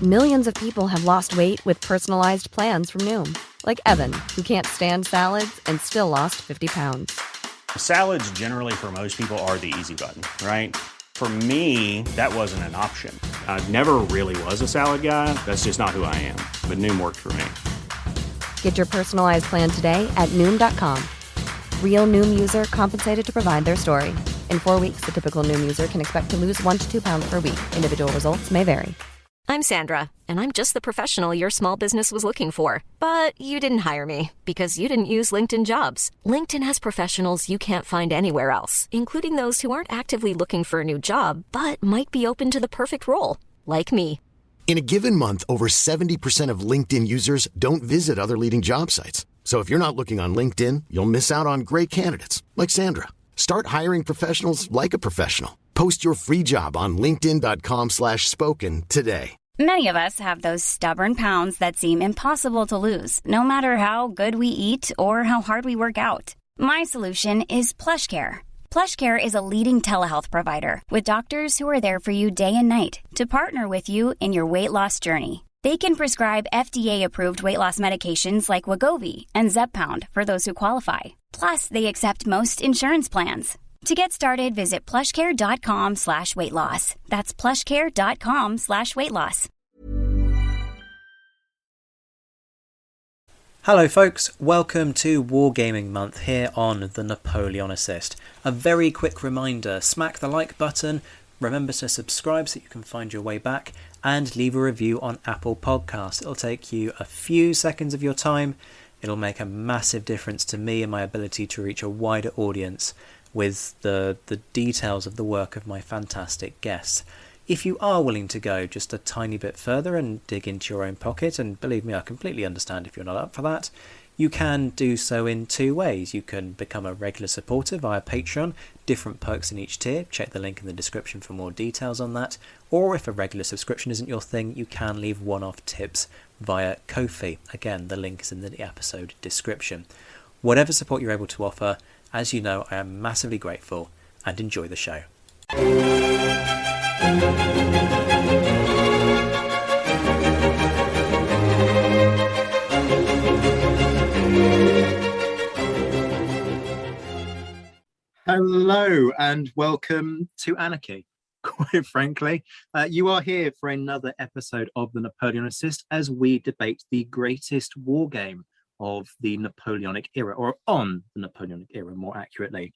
Millions of people have lost weight with personalized plans from Noom. Like Evan, who can't stand salads and still lost 50 pounds. Salads generally for most people are the easy button, right? For me, that wasn't an option. I never really was a salad guy. That's just not who I am. But Noom worked for me. Get your personalized plan today at Noom.com. Real Noom user compensated to provide their story. In 4 weeks, the typical Noom user can expect to lose 1 to 2 pounds per week. Individual results may vary. I'm Sandra, and I'm just the professional your small business was looking for. But you didn't hire me because you didn't use LinkedIn Jobs. LinkedIn has professionals you can't find anywhere else, including those who aren't actively looking for a new job, but might be open to the perfect role, like me. In a given month, over 70% of LinkedIn users don't visit other leading job sites. So if you're not looking on LinkedIn, you'll miss out on great candidates like Sandra. Start hiring professionals like a professional. Post your free job on linkedin.com/spoken today. Many of us have those stubborn pounds that seem impossible to lose, no matter how good we eat or how hard we work out. My solution is PlushCare. PlushCare is a leading telehealth provider with doctors who are there for you day and night to partner with you in your weight loss journey. They can prescribe FDA-approved weight loss medications like Wegovy and Zepbound for those who qualify. Plus, they accept most insurance plans. To get started, visit plushcare.com/weightloss. That's plushcare.com/weightloss. Hello folks, welcome to Wargaming Month here on the Napoleonicist. A very quick reminder, smack the like button, remember to subscribe so you can find your way back, and leave a review on Apple Podcasts. It'll take you a few seconds of your time. It'll make a massive difference to me and my ability to reach a wider audience with the details of the work of my fantastic guests. If you are willing to go just a tiny bit further and dig into your own pocket, and believe me, I completely understand if you're not up for that, you can do so in two ways. You can become a regular supporter via Patreon, different perks in each tier, check the link in the description for more details on that, or if a regular subscription isn't your thing, you can leave one-off tips via Ko-fi. Again, the link is in the episode description. Whatever support you're able to offer, as you know, I am massively grateful, and enjoy the show. Hello and welcome to Anarchy. Quite frankly, you are here for another episode of the Napoleonicist as we debate the greatest wargame of the Napoleonic era, or on the Napoleonic era more accurately.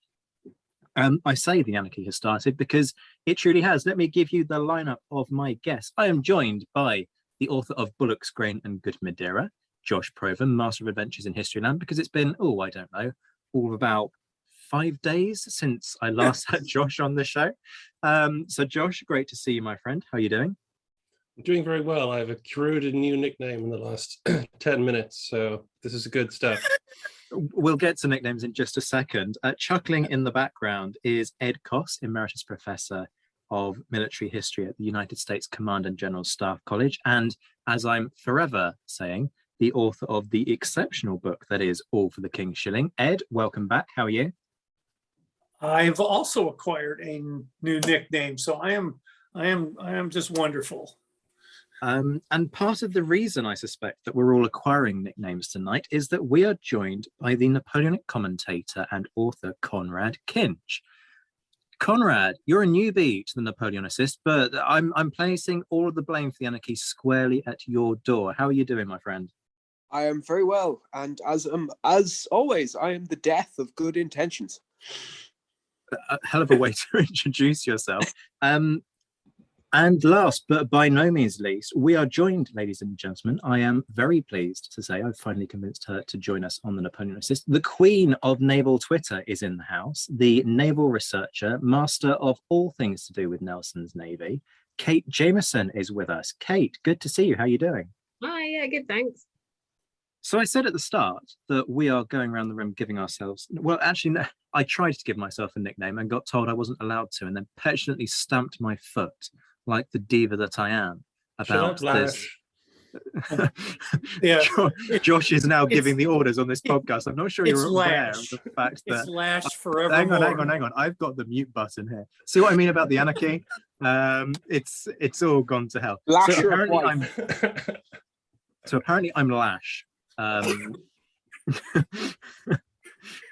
I say the anarchy has started because it truly has. Let me give you the lineup of my guests. I am joined by the author of Bullock's Grain and Good Madeira, Josh Provan, Master of Adventures in Historyland, because it's been, all of about 5 days since I last had Josh on the show. So Josh, great to see you, my friend. How are you doing? I'm doing very well. I've accrued a new nickname in the last 10 minutes, so this is good stuff. We'll get to nicknames in just a second. Chuckling in the background is Ed Coss, Emeritus Professor of Military History at the United States Command and General Staff College, and, as I'm forever saying, the author of the exceptional book that is All for the King's Shilling. Ed, welcome back. How are you? I've also acquired a new nickname, so I am just wonderful. And part of the reason I suspect that we're all acquiring nicknames tonight is that we are joined by the Napoleonic commentator and author Conrad Kinch. Conrad, you're a newbie to the Napoleonicist, but I'm placing all of the blame for the anarchy squarely at your door. How are you doing, my friend? I am very well, and as always, I am the death of good intentions. A hell of a way to introduce yourself. And last, but by no means least, we are joined, ladies and gentlemen. I am very pleased to say I've finally convinced her to join us on the Napoleonicist. The queen of naval Twitter is in the house, the naval researcher, master of all things to do with Nelson's Navy. Kate Jamieson is with us. Kate, good to see you. How are you doing? Hi, yeah, good, thanks. So I said at the start that we are going around the room giving ourselves, well, actually, no, I tried to give myself a nickname and got told I wasn't allowed to, and then petulantly stamped my foot like the diva that I am about this. Yeah. Josh is now giving the orders on this podcast. I'm not sure It's you're aware of lash. the fact It's that. lash forevermore. Hang on. I've got the mute button here. See what I mean about the anarchy? It's all gone to hell. Lash So your apparently wife. I'm Lash.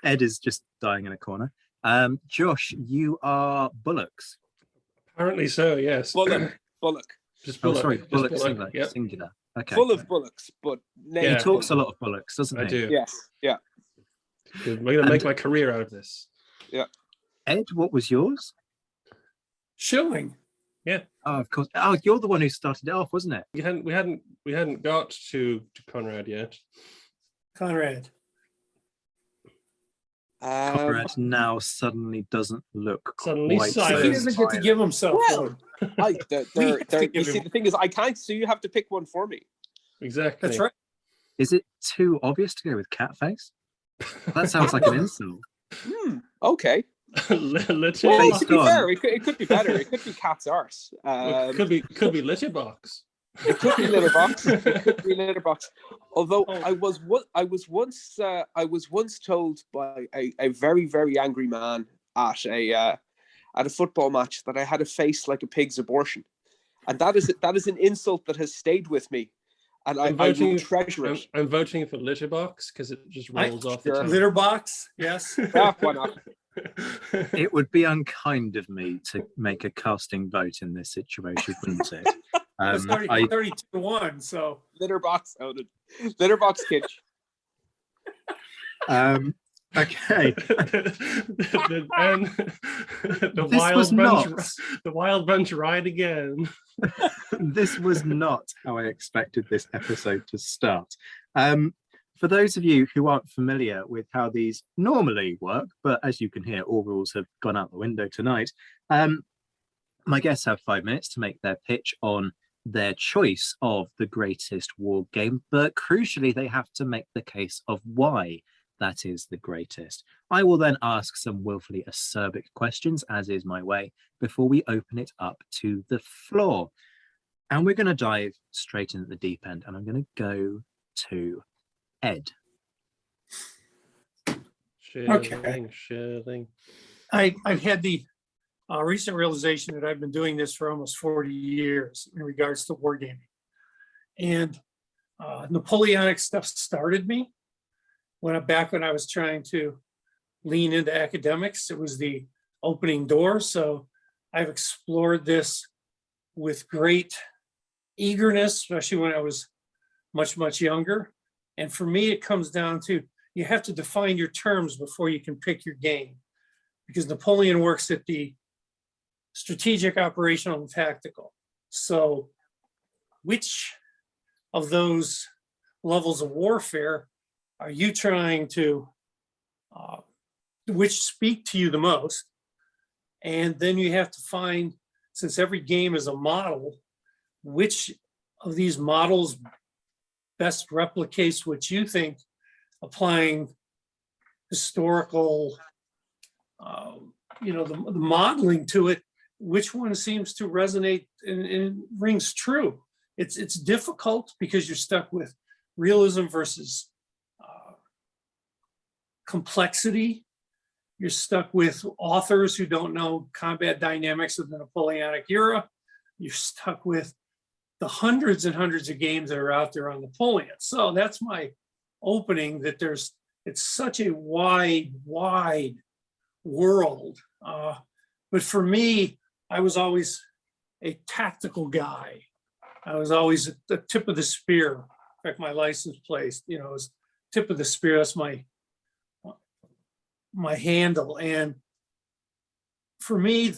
Ed is just dying in a corner. Josh, you are Bullocks. Apparently so, yes. Bullock. Just Oh, Bullock. sorry, Just Bullock Bullock, yep. singular. Okay. Full of bullocks, but He Yeah. talks a lot of Bullocks, doesn't he? I do. Yes, yeah. I'm going to make my career out of this. Ed, what was yours? Shilling. Oh, of course. Oh, you're the one who started it off, wasn't it? We hadn't got to Conrad yet. Conrad. Conrad now suddenly doesn't look Suddenly quite silent. He doesn't get to give himself Well, one. You see, the thing is, I can't, so you have to pick one for me. Exactly. That's right. Is it too obvious to go with cat face? That sounds like an insult. Okay. Litter. Well, Based to be on- fair, it could be better. It could be cat's arse. Could be litter box. It could be litter box. It could be litter box. Although I was once told by a very, very angry man at a football match that I had a face like a pig's abortion, and that is an insult that has stayed with me, and I will treasure it. I'm voting for litter box because it just rolls off the tongue. Litter box, yes. Why not? It would be unkind of me to make a casting vote in this situation, wouldn't it? It's 32-1, so. Litter box outed. Litter box Kinch. Okay. The wild bunch ride again. This was not how I expected this episode to start. For those of you who aren't familiar with how these normally work, but as you can hear, all rules have gone out the window tonight. My guests have 5 minutes to make their pitch on their choice of the greatest war game, but crucially, they have to make the case of why that is the greatest. I will then ask some willfully acerbic questions, as is my way, before we open it up to the floor. And we're going to dive straight into the deep end, and I'm going to go to Ed. Shilling. I've had the recent realization that I've been doing this for almost 40 years in regards to wargaming. And Napoleonic stuff started me when I was trying to lean into academics. It was the opening door. So I've explored this with great eagerness, especially when I was much, much younger. And for me, it comes down to you have to define your terms before you can pick your game, because Napoleon works at the strategic, operational, and tactical. So which of those levels of warfare are you trying to, which speak to you the most? And then you have to find, since every game is a model, which of these models best replicates what you think, applying historical, the modeling to it, which one seems to resonate and rings true. It's difficult because you're stuck with realism versus complexity. You're stuck with authors who don't know combat dynamics of the Napoleonic era. You're stuck with the hundreds and hundreds of games that are out there on Napoleon. So that's my opening, that it's such a wide world. But for me, I was always a tactical guy. I was always at the tip of the spear. In fact, my license plate, is tip of the spear. That's my handle. And for me,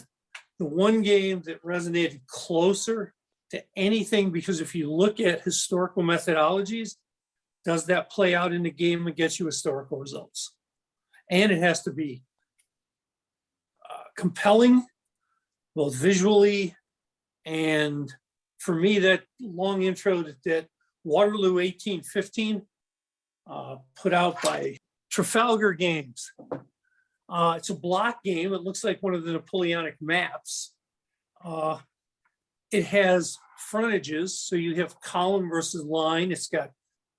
the one game that resonated closer to anything, because if you look at historical methodologies, does that play out in the game and get you historical results? And it has to be compelling, both visually, and for me, that long intro that Waterloo 1815 put out by Trafalgar Games. It's a block game. It looks like one of the Napoleonic maps. It has frontages. So you have column versus line. It's got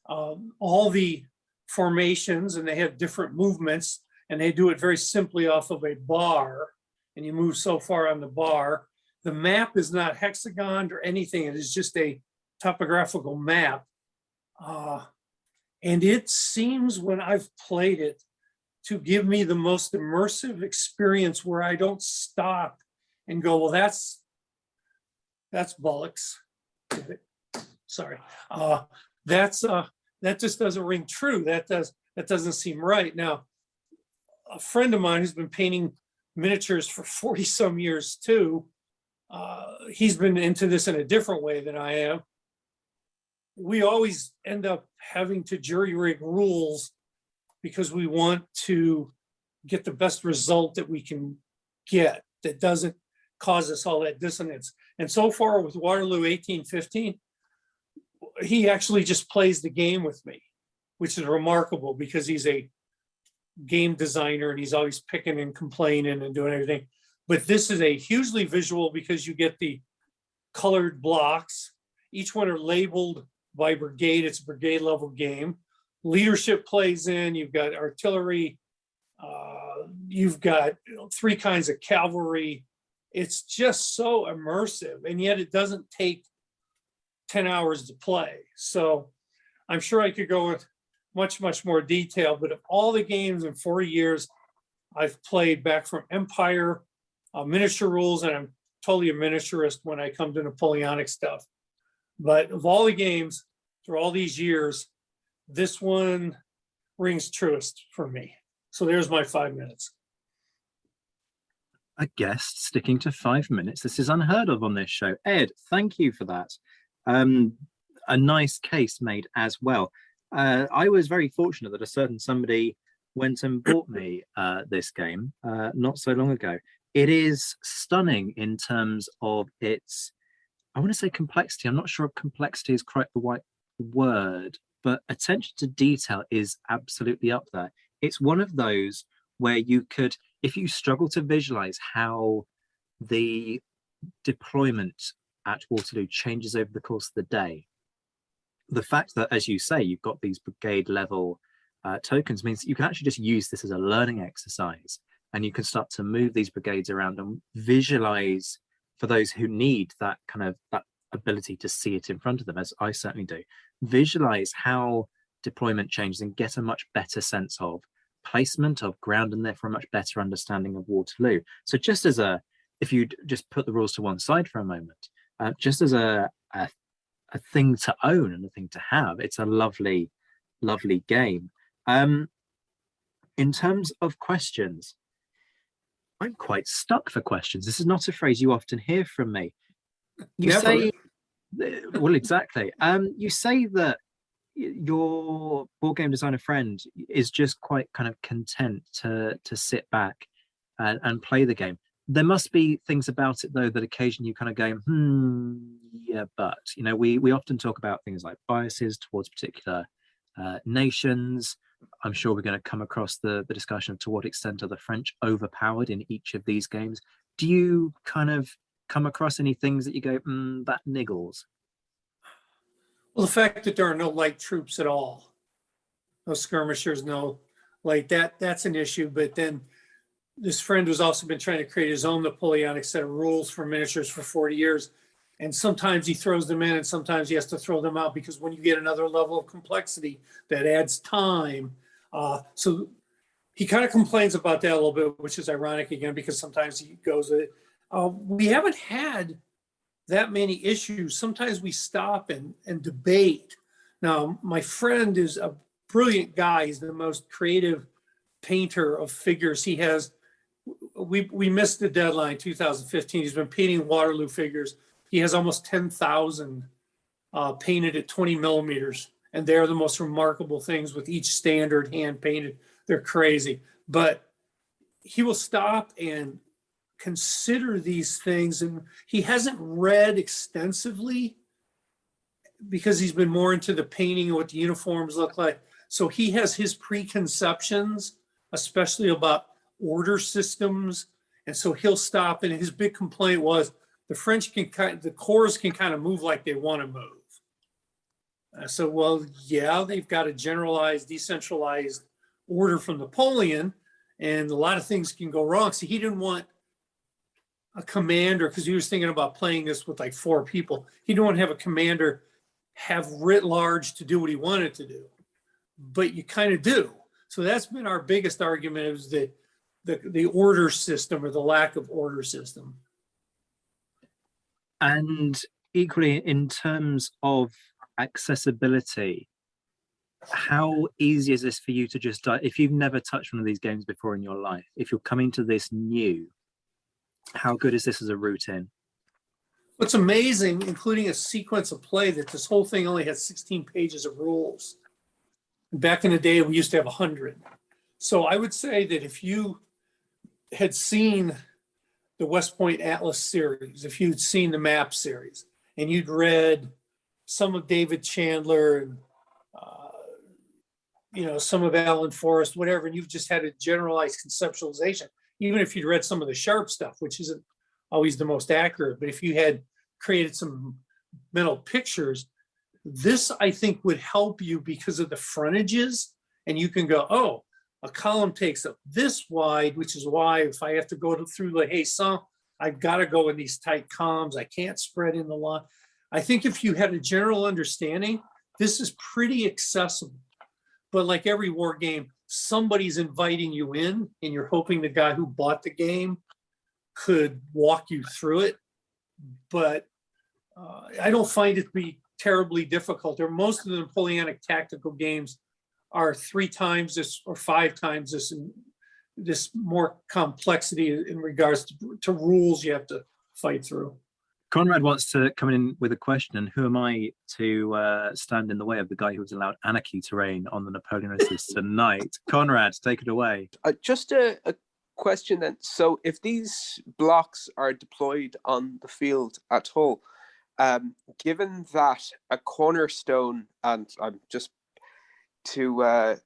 all the formations, and they have different movements, and they do it very simply off of a bar, and you move so far on the bar. The map is not hexagoned or anything. It is just a topographical map. And it seems, when I've played it, to give me the most immersive experience where I don't stop and go, well, that's bollocks. Sorry. That just doesn't ring true. That doesn't seem right. Now, a friend of mine who's been painting miniatures for 40 some years too, he's been into this in a different way than I am. We always end up having to jury rig rules because we want to get the best result that we can get that doesn't cause us all that dissonance. And so far with Waterloo 1815, he actually just plays the game with me, which is remarkable because he's a game designer and he's always picking and complaining and doing everything. But this is a hugely visual because you get the colored blocks. Each one are labeled by brigade. It's a brigade level game. Leadership plays in. You've got artillery. You've got 3 kinds of cavalry. It's just so immersive, and yet it doesn't take 10 hours to play. So I'm sure I could go with much more detail, but of all the games in 40 years I've played, back from Empire, miniature rules, and I'm totally a miniaturist when I come to Napoleonic stuff. But of all the games through all these years, this one rings truest for me. So there's my 5 minutes. A guest sticking to 5 minutes. This is unheard of on this show. Ed, thank you for that. A nice case made as well. I was very fortunate that a certain somebody went and bought me this game not so long ago. It is stunning in terms of its, I want to say complexity. I'm not sure if complexity is quite the right word, but attention to detail is absolutely up there. It's one of those where you could, if you struggle to visualize how the deployment at Waterloo changes over the course of the day, the fact that, as you say, you've got these brigade level tokens means that you can actually just use this as a learning exercise, and you can start to move these brigades around and visualize, for those who need that kind of that ability to see it in front of them, as I certainly do, visualize how deployment changes and get a much better sense of placement of ground, and therefore a much better understanding of Waterloo. So just as a, if you just put the rules to one side for a moment, just as a thing to own and a thing to have, it's a lovely game. In terms of questions, I'm quite stuck for questions. This is not a phrase you often hear from me. You say, well, exactly. You say that your board game designer friend is just quite kind of content to sit back and play the game. There must be things about it, though, that occasionally you kind of go, yeah, but, you know, we often talk about things like biases towards particular nations. I'm sure we're going to come across the discussion of to what extent are the French overpowered in each of these games. Do you kind of come across any things that you go, that niggles? Well, the fact that there are no light troops at all, no skirmishers, no like that's an issue. But then this friend who's also been trying to create his own Napoleonic set of rules for miniatures for 40 years. And sometimes he throws them in and sometimes he has to throw them out because when you get another level of complexity, that adds time. So he kind of complains about that a little bit, which is ironic again, because sometimes he goes, we haven't had that many issues. Sometimes we stop and debate. Now, my friend is a brilliant guy. He's the most creative painter of figures. He has, we missed the deadline, 2015. He's been painting Waterloo figures. He has almost 10,000 painted at 20 millimeters. And they're the most remarkable things with each standard hand painted. They're crazy. But he will stop and consider these things. And he hasn't read extensively because he's been more into the painting and what the uniforms look like. So he has his preconceptions, especially about order systems. And so he'll stop. And his big complaint was the French the corps can kind of move like they want to move. So, well, yeah, they've got a generalized, decentralized order from Napoleon, and a lot of things can go wrong. So he didn't want a commander, because he was thinking about playing this with like 4 people. He didn't want to have a commander have writ large to do what he wanted to do, but you kind of do. So that's been our biggest argument, is the order system, or the lack of order system. And equally, in terms of accessibility, how easy is this for you to just, if you've never touched one of these games before in your life, if you're coming to this new, how good is this as a route in? What's amazing, including a sequence of play, that this whole thing only has 16 pages of rules. Back in the day, we used to have 100. So I would say that if you had seen the West Point Atlas series, if you'd seen the map series, and you'd read some of David Chandler and some of Alan Forrest, whatever, and you've just had a generalized conceptualization, even if you'd read some of the Sharp stuff, which isn't always the most accurate, but if you had created some mental pictures, this, I think, would help you because of the frontages, and you can go, oh, a column takes up this wide, which is why if I have to go through the Haisson, I've got to go in these tight columns. I can't spread in the line. I think if you had a general understanding, this is pretty accessible. But like every war game, somebody's inviting you in, and you're hoping the guy who bought the game could walk you through it. But I don't find it to be terribly difficult. Or most of the Napoleonic tactical games are 3 times this or 5 times this, and this more complexity in regards to rules you have to fight through. Conrad wants to come in with a question, and who am I to stand in the way of the guy who has allowed anarchy to reign on the Napoleonists tonight? Conrad, take it away. Just a question then. So if these blocks are deployed on the field at all, given that a cornerstone, and I'm just I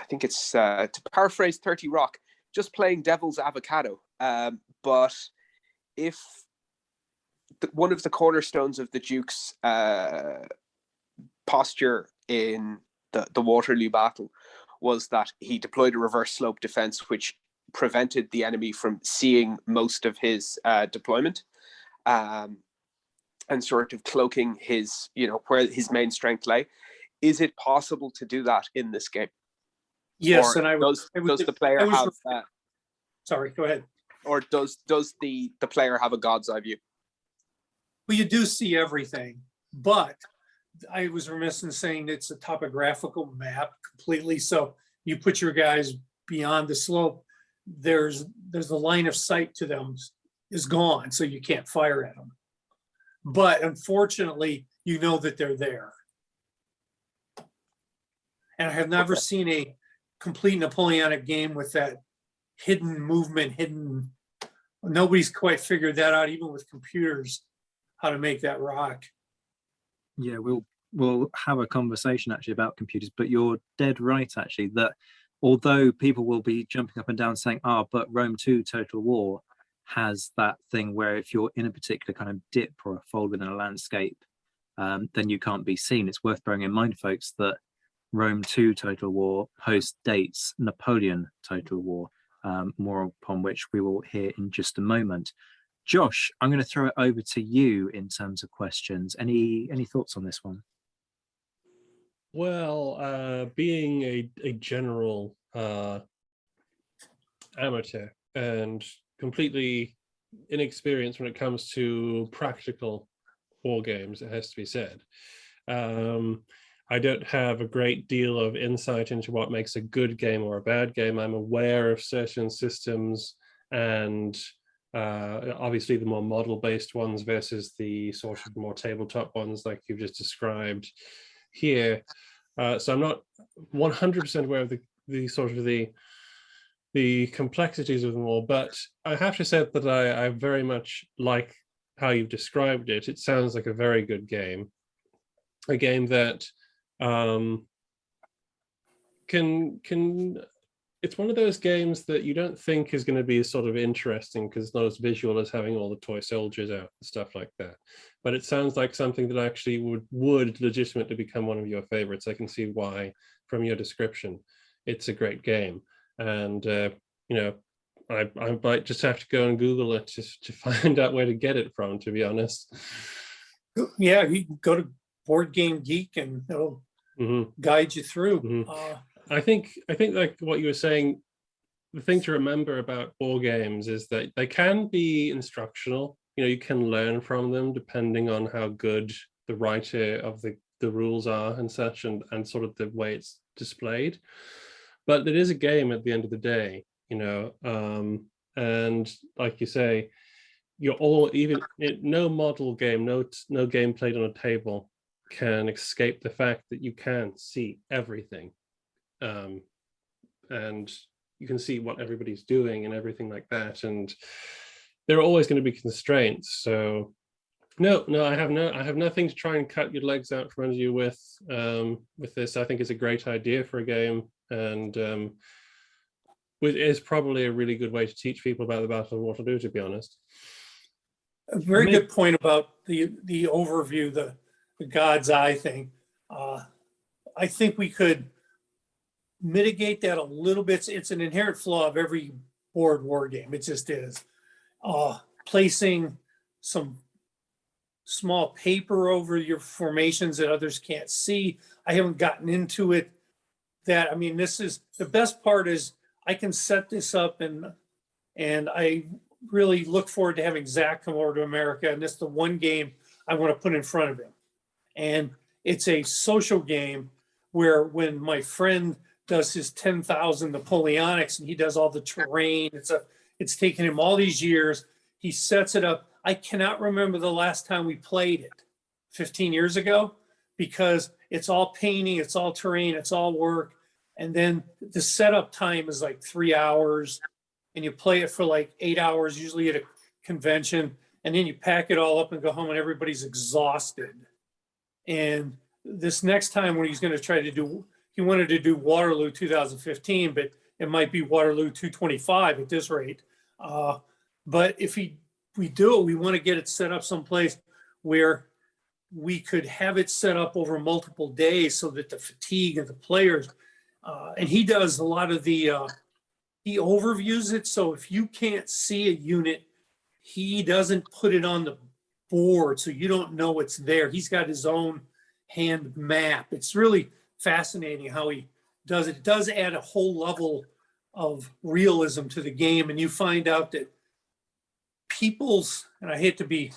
think it's to paraphrase 30 Rock, just playing devil's avocado, but if one of the cornerstones of the Duke's posture in the Waterloo battle was that he deployed a reverse slope defense, which prevented the enemy from seeing most of his deployment, and sort of cloaking his, where his main strength lay. Is it possible to do that in this game? Yes, or and does the player have? Sorry, go ahead. Or does the player have a god's eye view? Well, you do see everything, but I was remiss in saying it's a topographical map completely. So you put your guys beyond the slope, there's the line of sight to them is gone, so you can't fire at them. But unfortunately, you know that they're there. And I have never seen a complete Napoleonic game with that hidden movement, nobody's quite figured that out, even with computers, how to make that rock. Yeah, we'll have a conversation actually about computers, but you're dead right actually, that although people will be jumping up and down saying, but Rome 2 Total War has that thing where if you're in a particular kind of dip or a fold within a landscape, then you can't be seen. It's worth bearing in mind, folks, that Rome 2 Total War post dates Napoleon Total War, more upon which we will hear in just a moment. Josh, I'm going to throw it over to you in terms of questions. Any thoughts on this one? Well, being a general amateur and completely inexperienced when it comes to practical war games, it has to be said. I don't have a great deal of insight into what makes a good game or a bad game. I'm aware of certain systems and obviously the more model-based ones versus the sort of more tabletop ones like you've just described here. So I'm not 100% aware of the sort of the complexities of them all, but I have to say that I very much like how you've described it. It sounds like a very good game, a game that can it's one of those games that you don't think is going to be sort of interesting because it's not as visual as having all the toy soldiers out and stuff like that. But it sounds like something that actually would legitimately become one of your favorites. I can see why from your description. It's a great game. And, I might just have to go and Google it to find out where to get it from, to be honest. Yeah, you can go to Board Game Geek and it'll guide you through. I think like what you were saying, the thing to remember about war games is that they can be instructional. You can learn from them depending on how good the writer of the rules are and such, and sort of the way it's displayed. But it is a game at the end of the day, and like you say, you're all, even no model game, no game played on a table can escape the fact that you can see everything. And you can see what everybody's doing and everything like that, and there are always going to be constraints. So no, I have nothing to try and cut your legs out from under you with this. I think it's a great idea for a game, and it is probably a really good way to teach people about the Battle of Waterloo, to be honest. A very good point about the overview, the God's Eye thing. I think we could mitigate that a little bit. It's an inherent flaw of every board war game. It just is. Placing some small paper over your formations that others can't see. I haven't gotten into it. This is the best part is I can set this up, and I really look forward to having Zach come over to America. And this is the one game I want to put in front of him. And it's a social game where when my friend does his 10,000 Napoleonics and he does all the terrain, it's taken him all these years. He sets it up. I cannot remember the last time we played it, 15 years ago, because it's all painting, it's all terrain, it's all work. And then the setup time is like 3 hours, and you play it for like 8 hours, usually at a convention. And then you pack it all up and go home and everybody's exhausted. And this next time when he's going to try to do, he wanted to do Waterloo 2015, but it might be Waterloo 225 at this rate. But if we do it, we want to get it set up someplace where we could have it set up over multiple days so that the fatigue of the players, and he does a lot of he overviews it. So if you can't see a unit, he doesn't put it on the board, so you don't know it's there. He's got his own hand map. It's really fascinating how he does it. It does add a whole level of realism to the game, and you find out that and I hate to be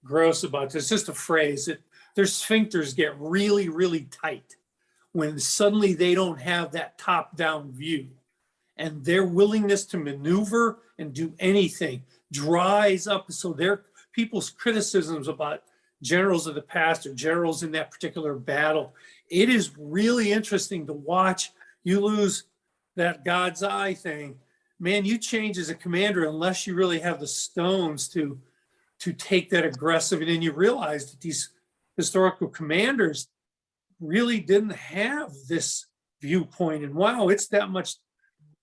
gross about this, just a phrase, that their sphincters get really, really tight when suddenly they don't have that top-down view. And their willingness to maneuver and do anything dries up. So their people's criticisms about generals of the past or generals in that particular battle, it is really interesting to watch. You lose that God's Eye thing, man, you change as a commander unless you really have the stones to take that aggressive. And then you realize that these historical commanders really didn't have this viewpoint. And wow, it's that much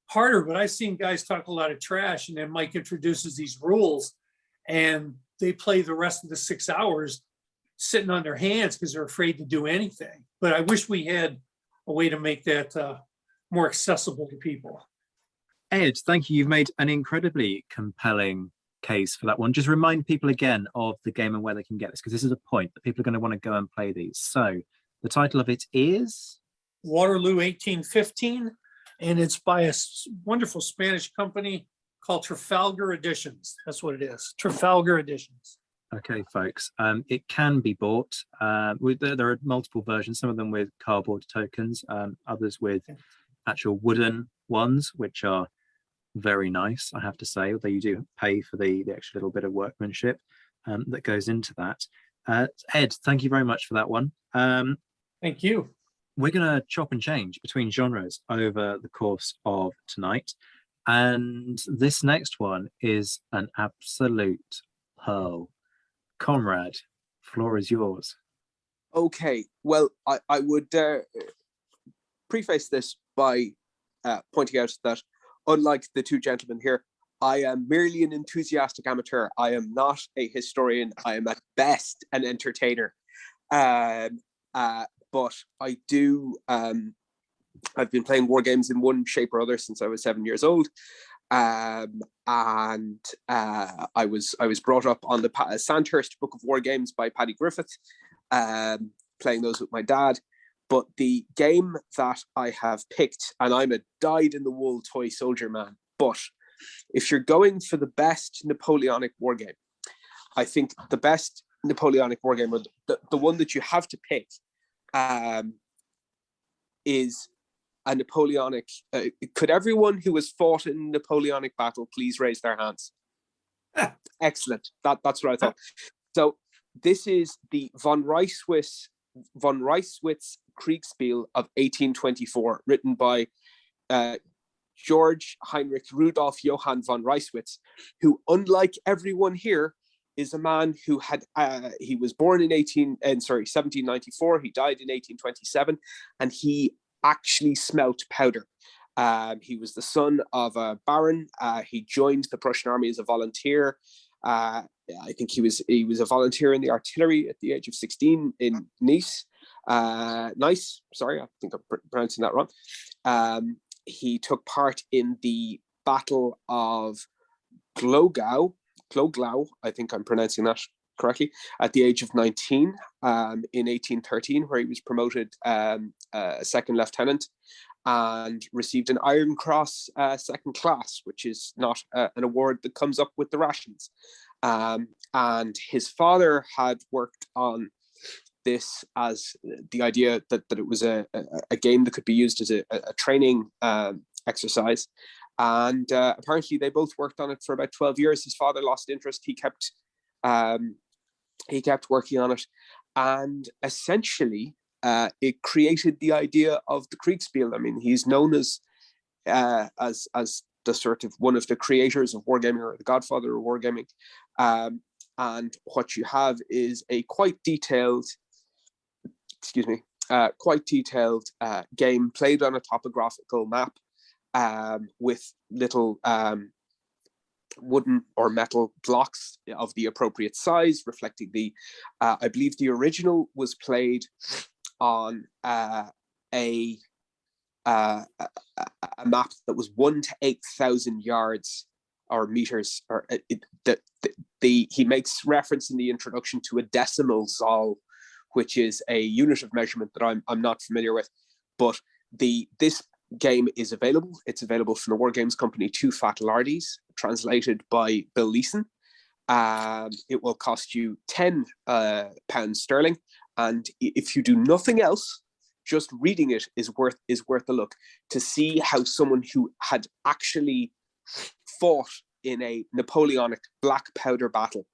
harder. But I've seen guys talk a lot of trash, and then Mike introduces these rules and they play the rest of the 6 hours sitting on their hands because they're afraid to do anything. But I wish we had a way to make that more accessible to people. Ed, thank you. You've made an incredibly compelling case for that one. Just remind people again of the game and where they can get this, because this is a point that people are going to want to go and play these. So the title of it is Waterloo 1815, and it's by a wonderful Spanish company called Trafalgar Editions. That's what it is, Trafalgar Editions. Okay, folks. It can be bought. There are multiple versions, some of them with cardboard tokens, others with actual wooden ones, which are very nice, I have to say, although you do pay for the extra little bit of workmanship that goes into that. Ed, thank you very much for that one. Thank you. We're going to chop and change between genres over the course of tonight. And this next one is an absolute pearl. Conrad, floor is yours. Okay, well, I would preface this by pointing out that unlike the two gentlemen here, I am merely an enthusiastic amateur. I am not a historian. I am at best an entertainer. But I do. I've been playing war games in one shape or other since I was 7 years old, and I was brought up on the Sandhurst Book of War Games by Paddy Griffith, playing those with my dad. But the game that I have picked, and I'm a dyed-in-the-wool toy soldier man, but if you're going for the best Napoleonic war game, I think the best Napoleonic war game, or the one that you have to pick, is a Napoleonic. Could everyone who has fought in Napoleonic battle please raise their hands? Excellent. That's what I thought. So this is the von Reisswitz Kriegspiel of 1824, written by George Heinrich Rudolf Johann von Reisswitz, who, unlike everyone here, is a man who he was born in 1794. He died in 1827, and he actually smelt powder. He was the son of a baron. He joined the Prussian army as a volunteer. I think he was a volunteer in the artillery at the age of 16 in Nice. Sorry, I think I'm pronouncing that wrong. He took part in the Battle of Glogau, I think I'm pronouncing that correctly, at the age of 19 in 1813, where he was promoted a second lieutenant and received an Iron Cross second class, which is not an award that comes up with the rations. And his father had worked on this as the idea that it was a game that could be used as a training exercise. And apparently they both worked on it for about 12 years. His father lost interest. He kept working on it. And essentially, it created the idea of the Kriegspiel. I mean, he's known as the sort of one of the creators of wargaming, or the godfather of wargaming. And what you have is a quite detailed game played on a topographical map with little wooden or metal blocks of the appropriate size, reflecting I believe the original was played on a map that was 1 to 8,000 yards or meters. Or he makes reference in the introduction to a decimal zoll, which is a unit of measurement that I'm not familiar with. But this game is available. It's available from the War Games company Two Fat Lardies, translated by Bill Leeson. It will cost you £10 sterling, and if you do nothing else, just reading it is worth a look to see how someone who had actually fought in a Napoleonic black powder battle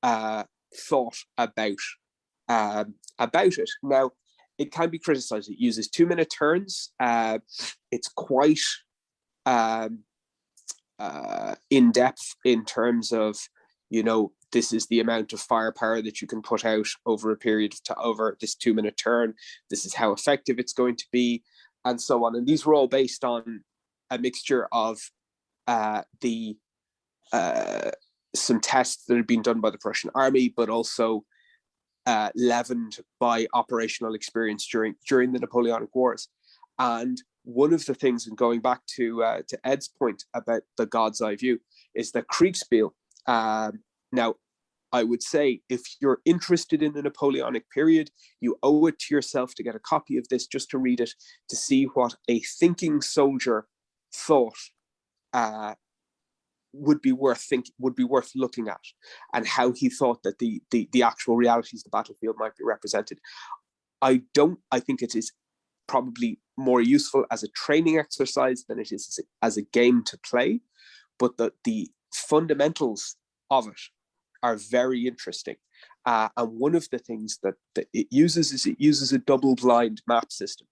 thought about it. Now, it can be criticized. It uses 2-minute turns. It's quite in depth in terms of, this is the amount of firepower that you can put out over a period of over this 2-minute turn. This is how effective it's going to be, and so on. And these were all based on a mixture of some tests that had been done by the Prussian army, but also leavened by operational experience during the Napoleonic Wars. And one of the things, and going back to Ed's point about the God's eye view, is the Kriegspiel. Now, I would say if you're interested in the Napoleonic period, you owe it to yourself to get a copy of this, just to read it, to see what a thinking soldier thought would be worth looking at, and how he thought that the actual realities of the battlefield might be represented. I think it is probably more useful as a training exercise than it is as a game to play, but the fundamentals of it are very interesting. And one of the things that it uses a double-blind map system.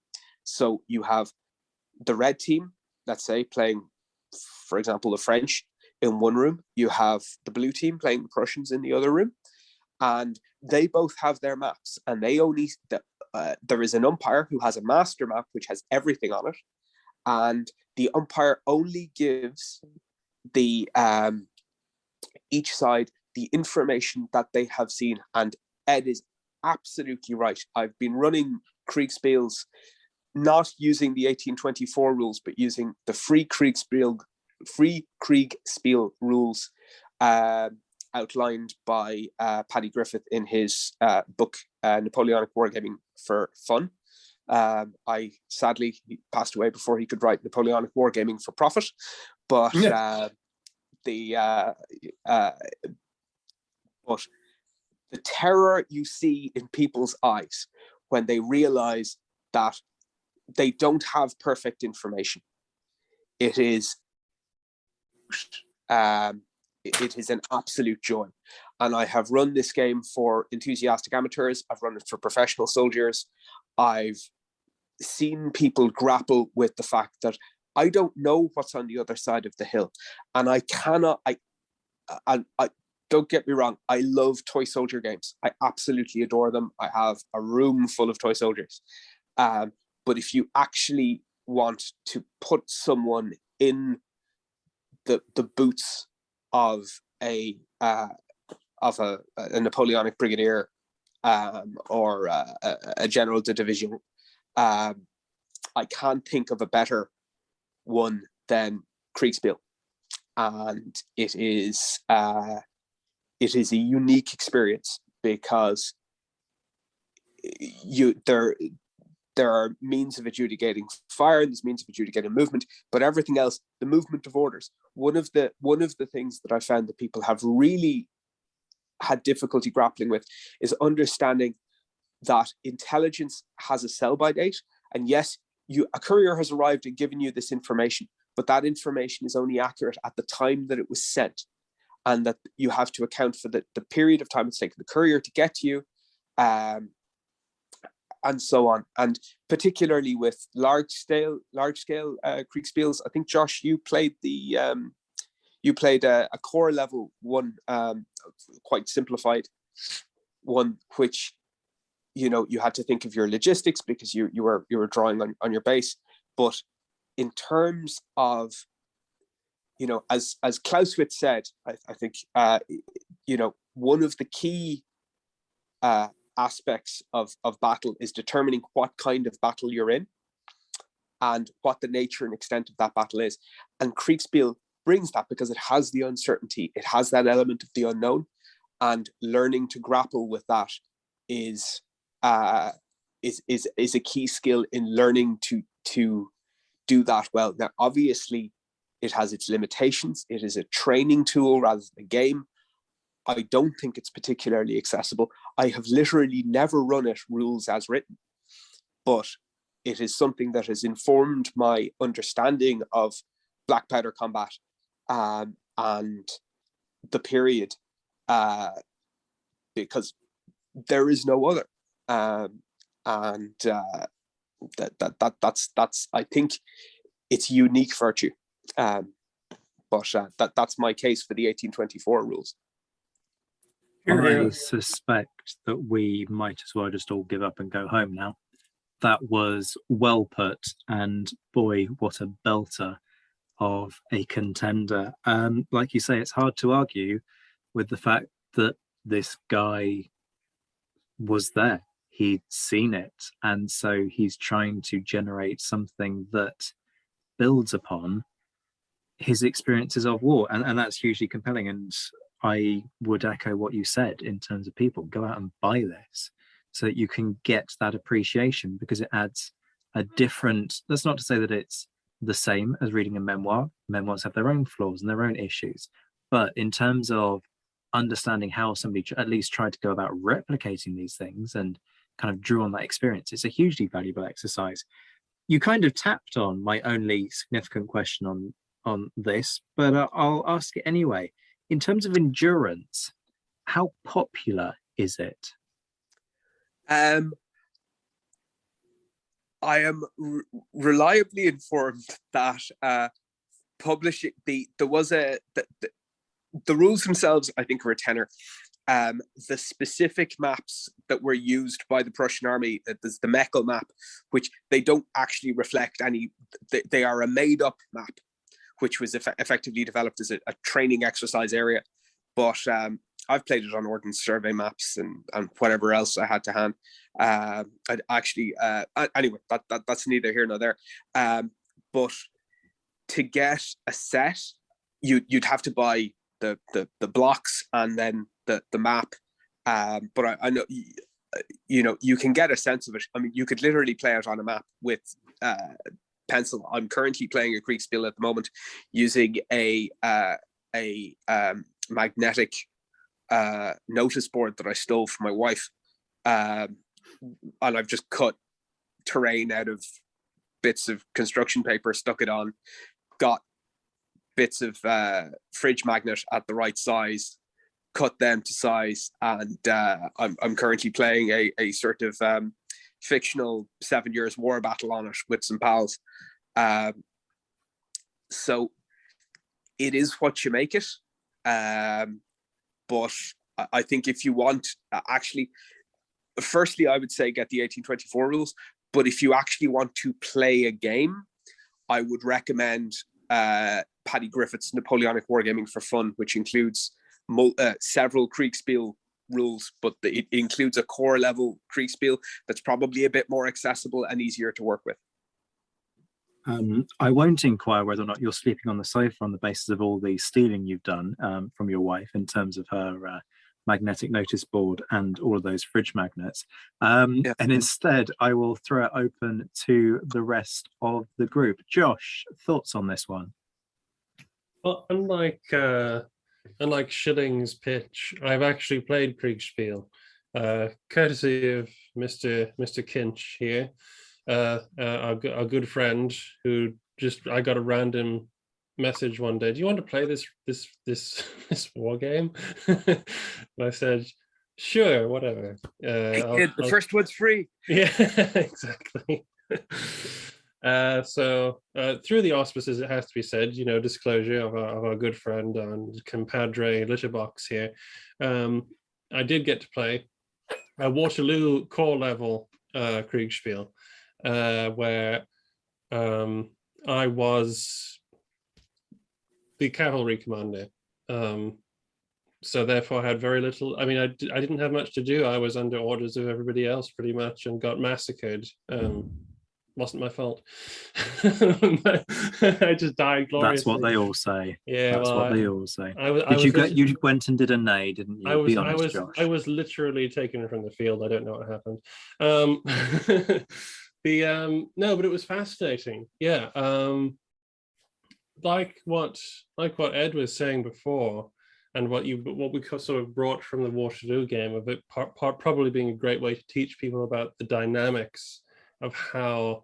So you have the red team, let's say, playing, for example, the French in one room. You have the blue team playing the Prussians in the other room. And they both have their maps. And there is an umpire who has a master map, which has everything on it. And the umpire only gives the each side the information that they have seen. And Ed is absolutely right. I've been running Kriegspiels not using the 1824 rules, but using the free Kriegspiel rules outlined by Paddy Griffith in his book, Napoleonic Wargaming for Fun. He passed away before he could write Napoleonic Wargaming for Profit, but but the terror you see in people's eyes when they realize that they don't have perfect information, it is an absolute joy. And I have run this game for enthusiastic amateurs. I've run it for professional soldiers. I've seen people grapple with the fact that I don't know what's on the other side of the hill, and I don't get me wrong, I love toy soldier games. I absolutely adore them. I have a room full of toy soldiers. But if you actually want to put someone in the boots of a Napoleonic brigadier or a general de division, I can't think of a better one than Kriegspiel, and it is a unique experience because there are means of adjudicating fire, there's means of adjudicating movement, but everything else, the movement of orders. One of the things that I found that people have really had difficulty grappling with is understanding that intelligence has a sell-by date. And yes, a courier has arrived and given you this information, but that information is only accurate at the time that it was sent, and that you have to account for the period of time it's taken the courier to get to you, and so on. And particularly with large scale Kriegspiels, I think Josh, you played a core level one, quite simplified one, which you had to think of your logistics because you were drawing on your base. But in terms of, as Clausewitz said, I think one of the key aspects of battle is determining what kind of battle you're in and what the nature and extent of that battle is. And Kriegspiel brings that because it has the uncertainty, it has that element of the unknown, and learning to grapple with that is a key skill in learning to do that well. Now, obviously, it has its limitations. It is a training tool rather than a game. I don't think it's particularly accessible. I have literally never run it rules as written, but it is something that has informed my understanding of black powder combat and the period, because there is no other. That's I think it's unique virtue. But that's my case for the 1824 rules. I suspect that we might as well just all give up and go home now. That was well put, and boy, what a belter of a contender. Like you say, it's hard to argue with the fact that this guy was there. He'd seen it, and so he's trying to generate something that builds upon his experiences of war, and that's hugely compelling. And I would echo what you said in terms of people go out and buy this so that you can get that appreciation, because it adds a different, that's not to say that it's the same as reading a memoir. Memoirs have their own flaws and their own issues, but in terms of understanding how somebody at least tried to go about replicating these things and kind of drew on that experience, it's a hugely valuable exercise. You kind of tapped on my only significant question on this, but I'll ask it anyway. In terms of endurance, how popular is it? I am reliably informed that publishing the rules themselves, I think, are a tenner, the specific maps that were used by the Prussian army, there's the Meckel map, which they don't actually reflect any, they are a made-up map, which was effectively developed as a training exercise area. But I've played it on Ordnance Survey maps and whatever else I had to hand. Anyway, that's neither here nor there. But to get a set, you'd have to buy the blocks and then the map. But I know, you can get a sense of it. I mean, you could literally play it on a map with pencil. I'm currently playing a Kriegspiel at the moment using a magnetic notice board that I stole from my wife, and I've just cut terrain out of bits of construction paper, stuck it on, got bits of fridge magnet at the right size, cut them to size, and I'm currently playing a sort of fictional 7 Years War battle on it with some pals. So it is what you make it. But I think if you want, actually, firstly, I would say get the 1824 rules. But if you actually want to play a game, I would recommend Paddy Griffith's Napoleonic Wargaming for Fun, which includes several Kriegspiel rules, but it includes a core level Kriegspiel that's probably a bit more accessible and easier to work with. I won't inquire whether or not you're sleeping on the sofa on the basis of all the stealing you've done from your wife in terms of her magnetic notice board and all of those fridge magnets. And instead, I will throw it open to the rest of the group. Josh, thoughts on this one? Well, unlike Schilling's pitch, I've actually played Kriegspiel, courtesy of Mr. Kinch here. Our good friend who I got a random message one day. Do you want to play this war game? And I said, sure, whatever. The first one's free. Yeah, exactly. So through the auspices, it has to be said, disclosure of our good friend and compadre Litterbox here. I did get to play a Waterloo core level Kriegspiel. Where I was the cavalry commander, so therefore I had very little. I mean, I didn't have much to do. I was under orders of everybody else pretty much, and got massacred. Wasn't my fault. I just died gloriously. That's what they all say. Yeah, that's what they all say. You went and did a nay, didn't you? Be honest, Josh. I was literally taken from the field. I don't know what happened. No, but it was fascinating. Yeah. Like what Ed was saying before, and what we sort of brought from the Waterloo game of it probably being a great way to teach people about the dynamics of how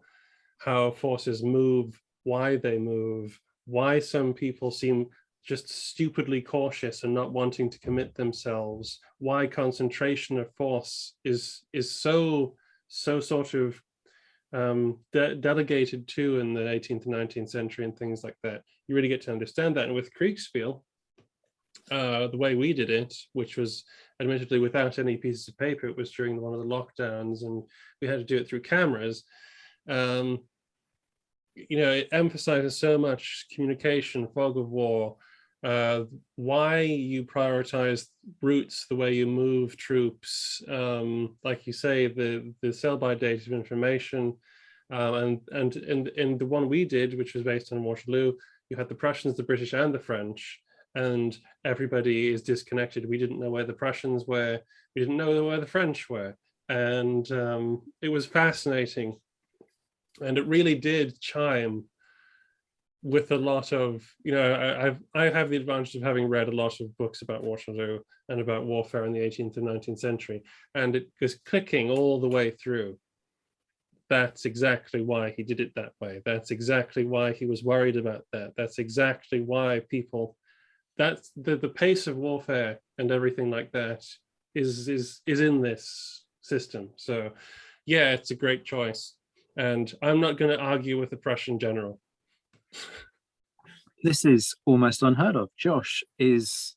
forces move, why they move, why some people seem just stupidly cautious and not wanting to commit themselves, why concentration of force is so sort of delegated to in the 18th and 19th century and things like that. You really get to understand that. And with Kriegspiel, the way we did it, which was admittedly without any pieces of paper, it was during one of the lockdowns and we had to do it through cameras. It emphasizes so much communication, fog of war, why you prioritize routes, the way you move troops, like you say, the sell-by date of information, and the one we did, which was based on Waterloo, you had the Prussians, the British, and the French, and everybody is disconnected. We didn't know where the Prussians were, we didn't know where the French were, and it was fascinating, and it really did chime with a lot of, I have the advantage of having read a lot of books about Waterloo and about warfare in the 18th and 19th century, and it was clicking all the way through. That's exactly why he did it that way. That's exactly why he was worried about that. That's exactly why that's the pace of warfare and everything like that is in this system. So yeah, it's a great choice. And I'm not going to argue with the Prussian general. This is almost unheard of. Josh, is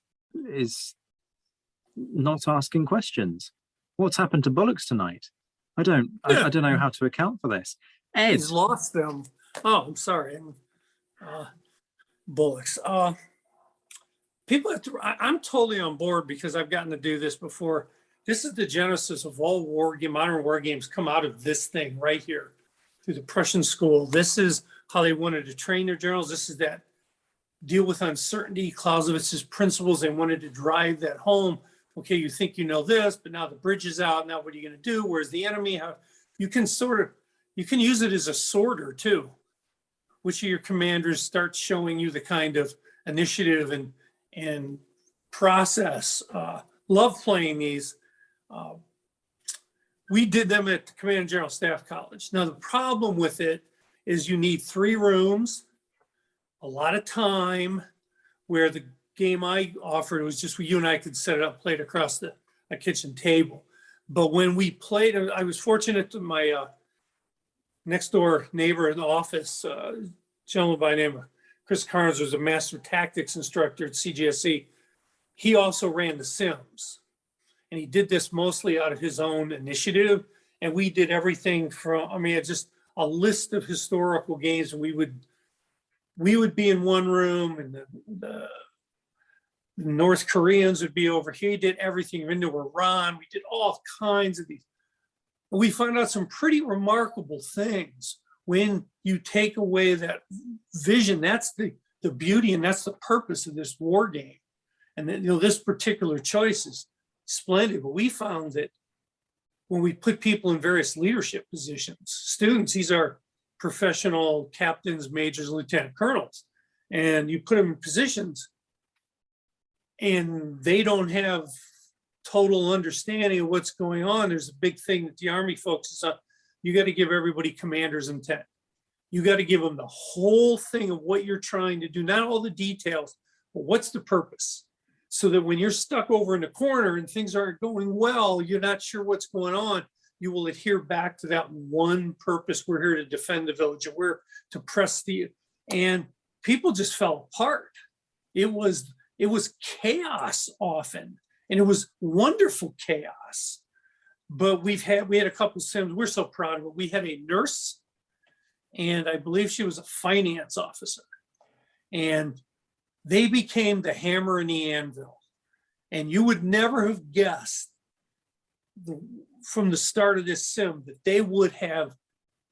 not asking questions. What's happened to Bullocks tonight? I don't know how to account for this. Ed, He's lost them. Oh, I'm sorry. Bullocks. People have to, I'm totally on board because I've gotten to do this before. This is the genesis of all modern war games come out of this thing right here through the Prussian school. This is how they wanted to train their generals. This is that deal with uncertainty, Clausewitz's principles. They wanted to drive that home. Okay, you think you know this, but now the bridge is out. Now what are you going to do? Where's the enemy? How you can use it as a sorter too. Which of your commanders start showing you the kind of initiative and process. Love playing these. We did them at the Command and General Staff College. Now the problem with it is you need 3 rooms, a lot of time, where the game I offered was just where you and I could set it up, play it across a kitchen table. But when we played, I was fortunate to my next door neighbor in the office, gentleman by the name of Chris Carnes, was a master tactics instructor at CGSE. He also ran the Sims, and he did this mostly out of his own initiative. And we did everything from, just a list of historical games. And we would be in one room, and the North Koreans would be over here. He did everything into Iran. We did all kinds of these. And we found out some pretty remarkable things when you take away that vision. That's the beauty, and that's the purpose of this war game. And then, this particular choice is splendid. But we found that when we put people in various leadership positions, students, these are professional captains, majors, lieutenant colonels, and you put them in positions and they don't have total understanding of what's going on. There's a big thing that the Army focuses on. You got to give everybody commander's intent. You got to give them the whole thing of what you're trying to do, not all the details, but what's the purpose? So that when you're stuck over in the corner and things aren't going well, you're not sure what's going on, you will adhere back to that one purpose. We're here to defend the village, and we're to press and people just fell apart. It was chaos often, and it was wonderful chaos. But we had a couple of Sims. We're so proud of it. We had a nurse, and I believe she was a finance officer, and they became the hammer and the anvil. And you would never have guessed from the start of this sim that they would have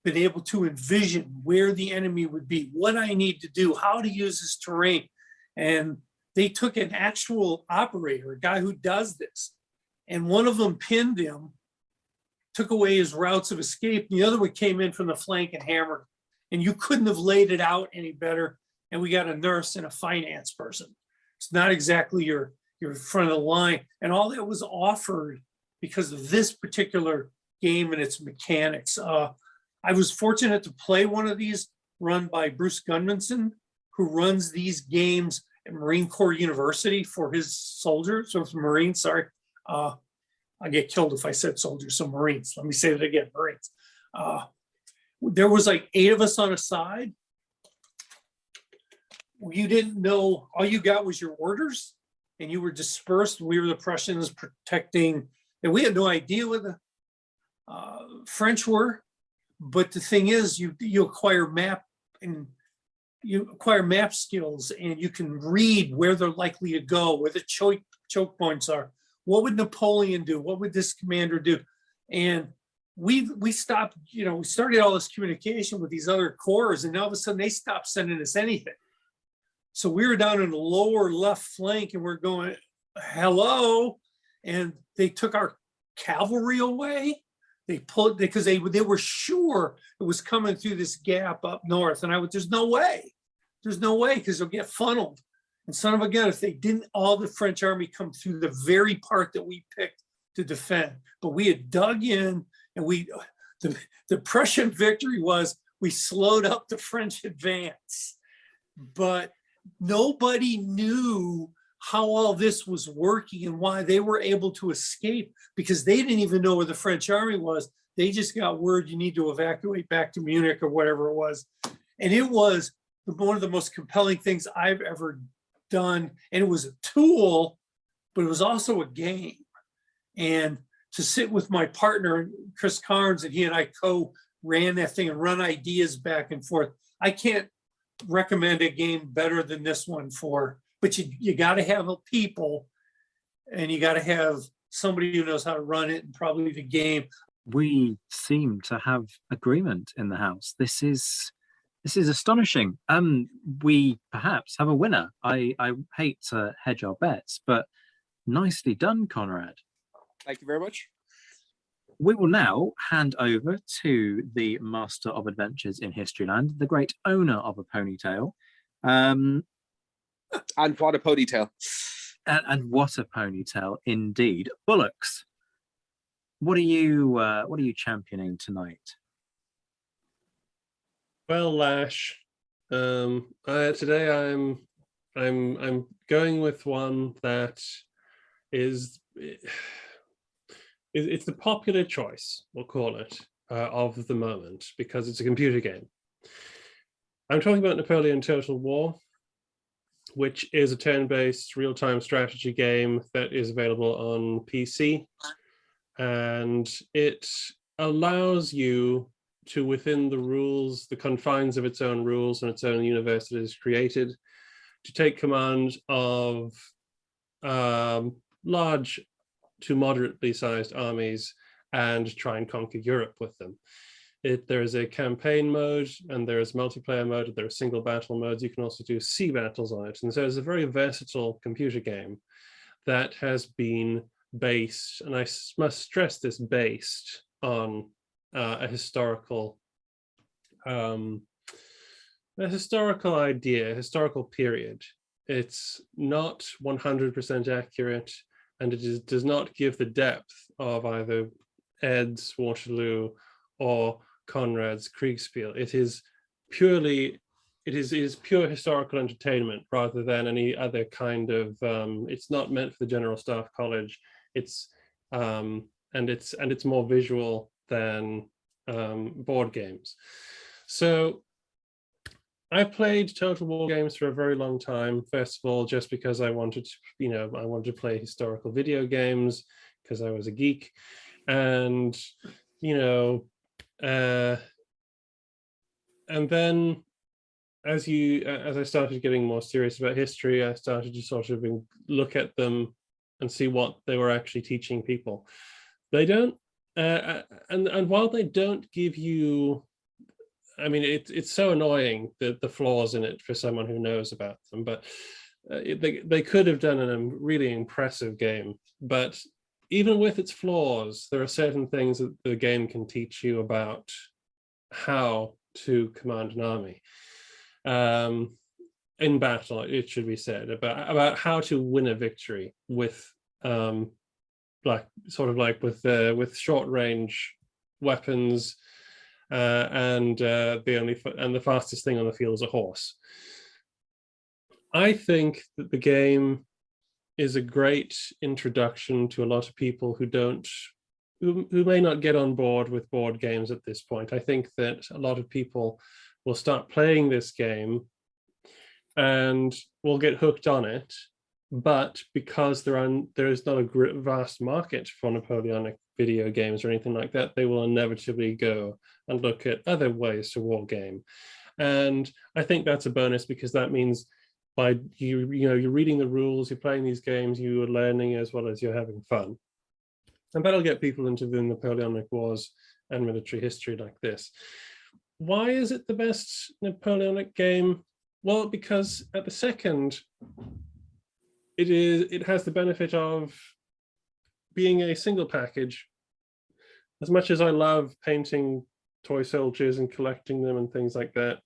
been able to envision where the enemy would be, what I need to do, how to use this terrain. And they took an actual operator, a guy who does this, and one of them pinned him, took away his routes of escape. And the other one came in from the flank and hammered. And you couldn't have laid it out any better. And we got a nurse and a finance person. It's not exactly your front of the line. And all that was offered because of this particular game and its mechanics. I was fortunate to play one of these run by Bruce Gunmanson, who runs these games at Marine Corps University for his soldiers, so for Marines, sorry. I get killed if I said soldiers, so Marines. Let me say that again, Marines. There was like 8 of us on a side. You didn't know, all you got was your orders, and you were dispersed. We were the Prussians protecting, and we had no idea what the French were. But the thing is, you acquire map skills, and you can read where they're likely to go, where the choke points are. What would Napoleon do? What would this commander do? And we stopped, we started all this communication with these other corps, and all of a sudden they stopped sending us anything. So we were down in the lower left flank, and we're going, hello. And they took our cavalry away. They pulled, because they were sure it was coming through this gap up north. And there's no way, because they'll get funneled. And son of a gun, if they didn't, all the French army come through the very part that we picked to defend. But we had dug in, and the Prussian victory was we slowed up the French advance. But nobody knew how all this was working and why they were able to escape, because they didn't even know where the French army was. They just got word you need to evacuate back to Munich or whatever it was. And it was one of the most compelling things I've ever done. And it was a tool but it was also a game. And to sit with my partner, Chris Carnes, and he and I co-ran that thing and run ideas back and forth. I can't recommend a game better than this one but you got to have people, and you got to have somebody who knows how to run it, and probably the game. We seem to have agreement in the house. This is astonishing. We perhaps have a winner. I hate to hedge our bets, but nicely done, Conrad. Thank you very much. We will now hand over to the master of adventures in Historyland, the great owner of a ponytail. And what a ponytail. And what a ponytail indeed. Bullocks, what are you championing tonight? Well, Lash, today I'm going with one that is it's the popular choice, we'll call it, of the moment, because it's a computer game. I'm talking about Napoleon Total War, which is a turn-based real-time strategy game that is available on PC, and it allows you to, within the rules, the confines of its own rules and its own universe that it has created, to take command of large to moderately sized armies and try and conquer Europe with them. There is a campaign mode, and there is multiplayer mode, and there are single battle modes. You can also do sea battles on it. And so it's a very versatile computer game that has been based, and I must stress this, based on a historical idea, a historical period. It's not 100% accurate, and it does not give the depth of either Ed's Waterloo or Conrad's Kriegspiel. It is pure historical entertainment rather than any other kind of. It's not meant for the general staff college. It's more visual than board games. So I've played Total War games for a very long time. First of all, just because I wanted to play historical video games because I was a geek, and and then as I started getting more serious about history, I started to sort of look at them and see what they were actually teaching people. They don't, and while they don't give you, I mean, it's so annoying, the flaws in it for someone who knows about them, but they could have done a really impressive game. But even with its flaws, there are certain things that the game can teach you about how to command an army in battle. It should be said about how to win a victory with with short range weapons, and the fastest thing on the field is a horse. I think that the game is a great introduction to a lot of people who may not get on board with board games at this point. I think that a lot of people will start playing this game and will get hooked on it, but because there is not a vast market for Napoleonic video games or anything like that, they will inevitably go and look at other ways to war game. And I think that's a bonus, because that means by you're reading the rules, you're playing these games, you are learning as well as you're having fun. And that'll get people into the Napoleonic Wars and military history like this. Why is it the best Napoleonic game? Well, because at the second, it has the benefit of being a single package. As much as I love painting toy soldiers and collecting them and things like that,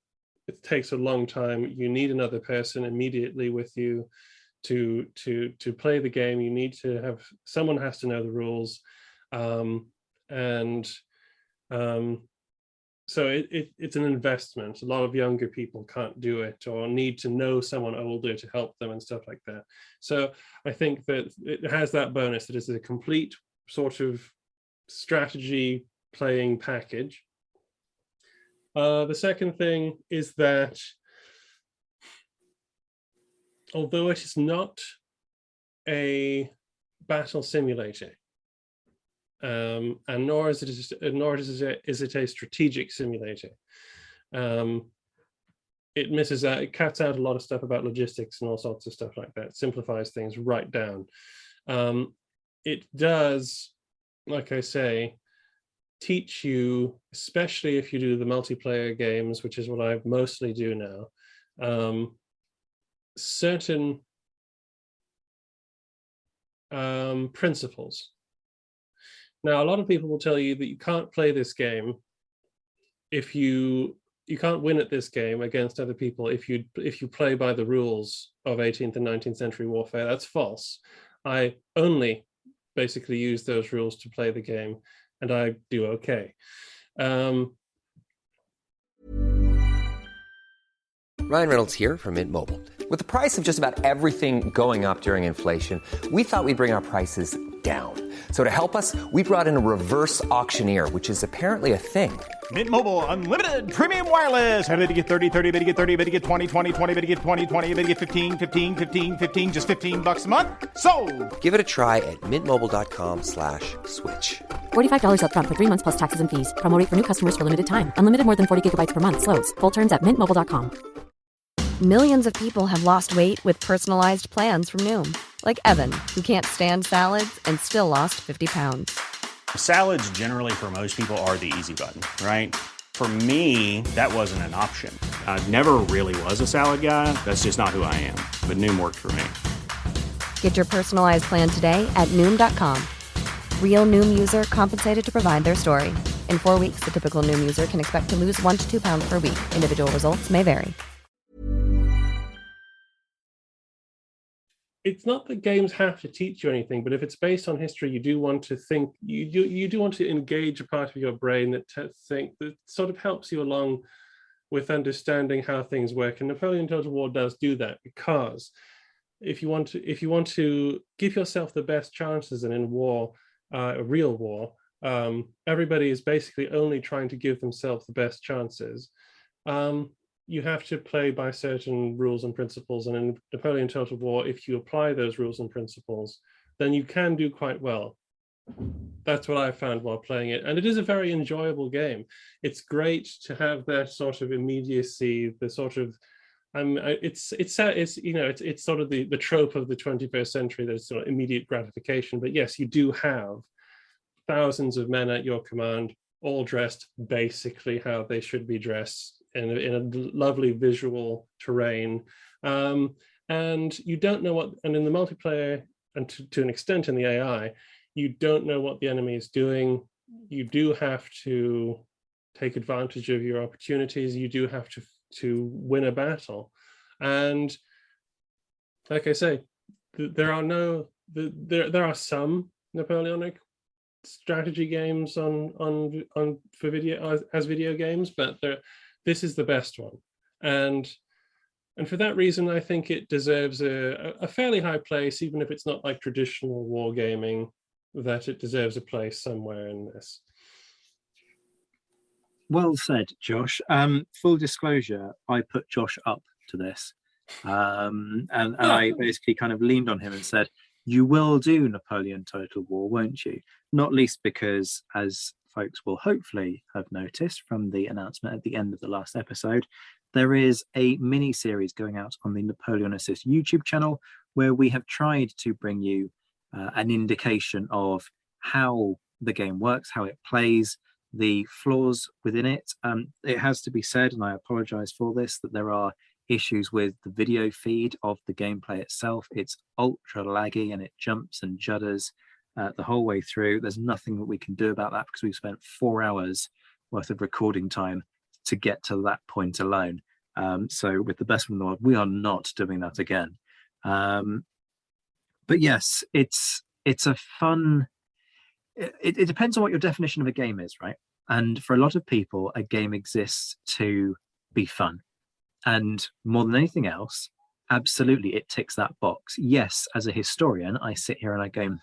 it takes a long time. You need another person immediately with you to play the game. You need to have someone has to know the rules, so it's an investment. A lot of younger people can't do it or need to know someone older to help them and stuff like that. So I think that it has that bonus that it's a complete sort of strategy playing package. The second thing is that although it is not a battle simulator, and nor is it a strategic simulator. It misses out. It cuts out a lot of stuff about logistics and all sorts of stuff like that. Simplifies things right down. It does, like I say, teach you, especially if you do the multiplayer games, which is what I mostly do now, certain principles. Now, a lot of people will tell you that you can't play this game if you can't win at this game against other people if you play by the rules of 18th and 19th century warfare. That's false. I only basically use those rules to play the game, and I do okay. Ryan Reynolds here from Mint Mobile. With the price of just about everything going up during inflation, we thought we'd bring our prices down. So to help us, we brought in a reverse auctioneer, which is apparently a thing. Mint Mobile Unlimited Premium Wireless. How to get 30, 30, bit to get 30, bit to get 20, 20, 20, bit to get 20, 20, bit to get 15, 15, 15, 15, just $15 a month? Sold! Give it a try at mintmobile.com/switch. $45 up front for 3 months plus taxes and fees. Promo rate for new customers for limited time. Unlimited more than 40 gigabytes per month. Slows full terms at mintmobile.com. Millions of people have lost weight with personalized plans from Noom. Like Evan, who can't stand salads and still lost 50 pounds. Salads generally for most people are the easy button, right? For me, that wasn't an option. I never really was a salad guy. That's just not who I am. But Noom worked for me. Get your personalized plan today at Noom.com. Real Noom user compensated to provide their story. In 4 weeks, the typical Noom user can expect to lose 1 to 2 pounds per week. Individual results may vary. It's not that games have to teach you anything, but if it's based on history, you do want to think, you do want to engage a part of your brain that sort of helps you along with understanding how things work. And Napoleon Total War does do that, because if you want to give yourself the best chances, and in war, a real war, everybody is basically only trying to give themselves the best chances. You have to play by certain rules and principles. And in Napoleon Total War, if you apply those rules and principles, then you can do quite well. That's what I found while playing it. And it is a very enjoyable game. It's great to have that sort of immediacy, the sort of, it's sort of the trope of the 21st century, that it's sort of immediate gratification. But yes, you do have thousands of men at your command, all dressed basically how they should be dressed, in a lovely visual terrain, and you don't know what, and in the multiplayer, and to an extent in the AI, you don't know what the enemy is doing. You do have to take advantage of your opportunities. You do have to win a battle, and like I say, there are some Napoleonic strategy games on for video as video games, but this is the best one, and for that reason, I think it deserves a fairly high place, even if it's not like traditional wargaming. That it deserves a place somewhere in this. Well said, Josh. Full disclosure, I put Josh up to this, and I basically kind of leaned on him and said, "You will do Napoleon Total War, won't you?" Not least because, as folks will hopefully have noticed from the announcement at the end of the last episode, there is a mini series going out on the Napoleonicist YouTube channel where we have tried to bring you an indication of how the game works, how it plays, the flaws within it. It has to be said, and I apologize for this, that there are issues with the video feed of the gameplay itself. It's ultra laggy and it jumps and judders the whole way through. There's nothing that we can do about that because we've spent 4 hours worth of recording time to get to that point alone. So with the best from the world, we are not doing that again. But yes, it's a fun, it depends on what your definition of a game is, right? And for a lot of people, a game exists to be fun. And more than anything else, absolutely, it ticks that box. Yes, as a historian, I sit here and I go,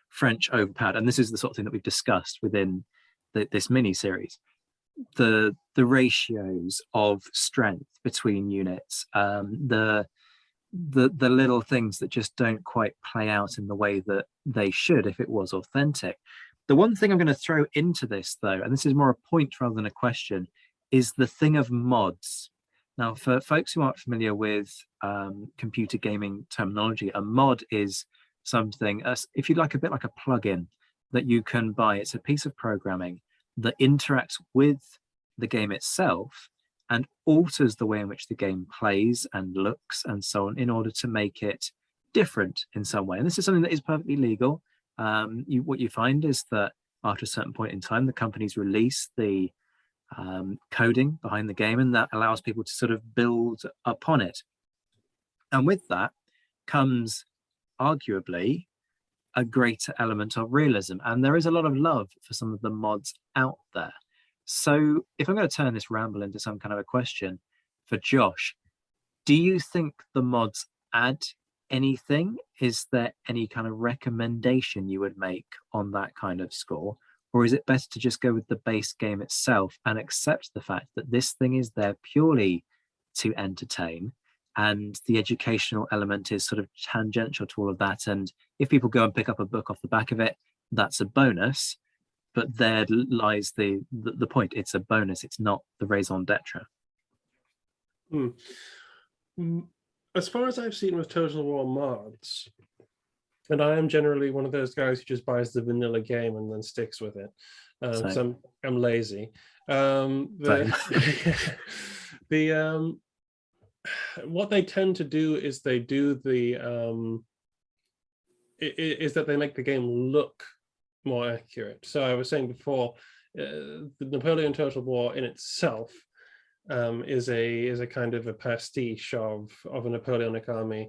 French overpowered. And this is the sort of thing that we've discussed within this mini-series. The ratios of strength between units, the the little things that just don't quite play out in the way that they should if it was authentic. The one thing I'm going to throw into this, though, and this is more a point rather than a question, is the thing of mods. Now, for folks who aren't familiar with computer gaming terminology, a mod is something, if you like, a bit like a plugin that you can buy. It's a piece of programming that interacts with the game itself and alters the way in which the game plays and looks and so on in order to make it different in some way. And this is something that is perfectly legal. What you find is that after a certain point in time, the companies release the coding behind the game, and that allows people to sort of build upon it. And with that comes arguably a greater element of realism. And there is a lot of love for some of the mods out there. So if I'm going to turn this ramble into some kind of a question for Josh, do you think the mods add anything? Is there any kind of recommendation you would make on that kind of score? Or is it better to just go with the base game itself and accept the fact that this thing is there purely to entertain, and the educational element is sort of tangential to all of that? And if people go and pick up a book off the back of it, that's a bonus. But there lies the point. It's a bonus. It's not the raison d'etre. As far as I've seen with Total War mods, and I am generally one of those guys who just buys the vanilla game and then sticks with it. So I'm lazy. What they tend to do is they do is that they make the game look more accurate. So I was saying before, the Napoleon Total War in itself is a kind of a pastiche of a Napoleonic army.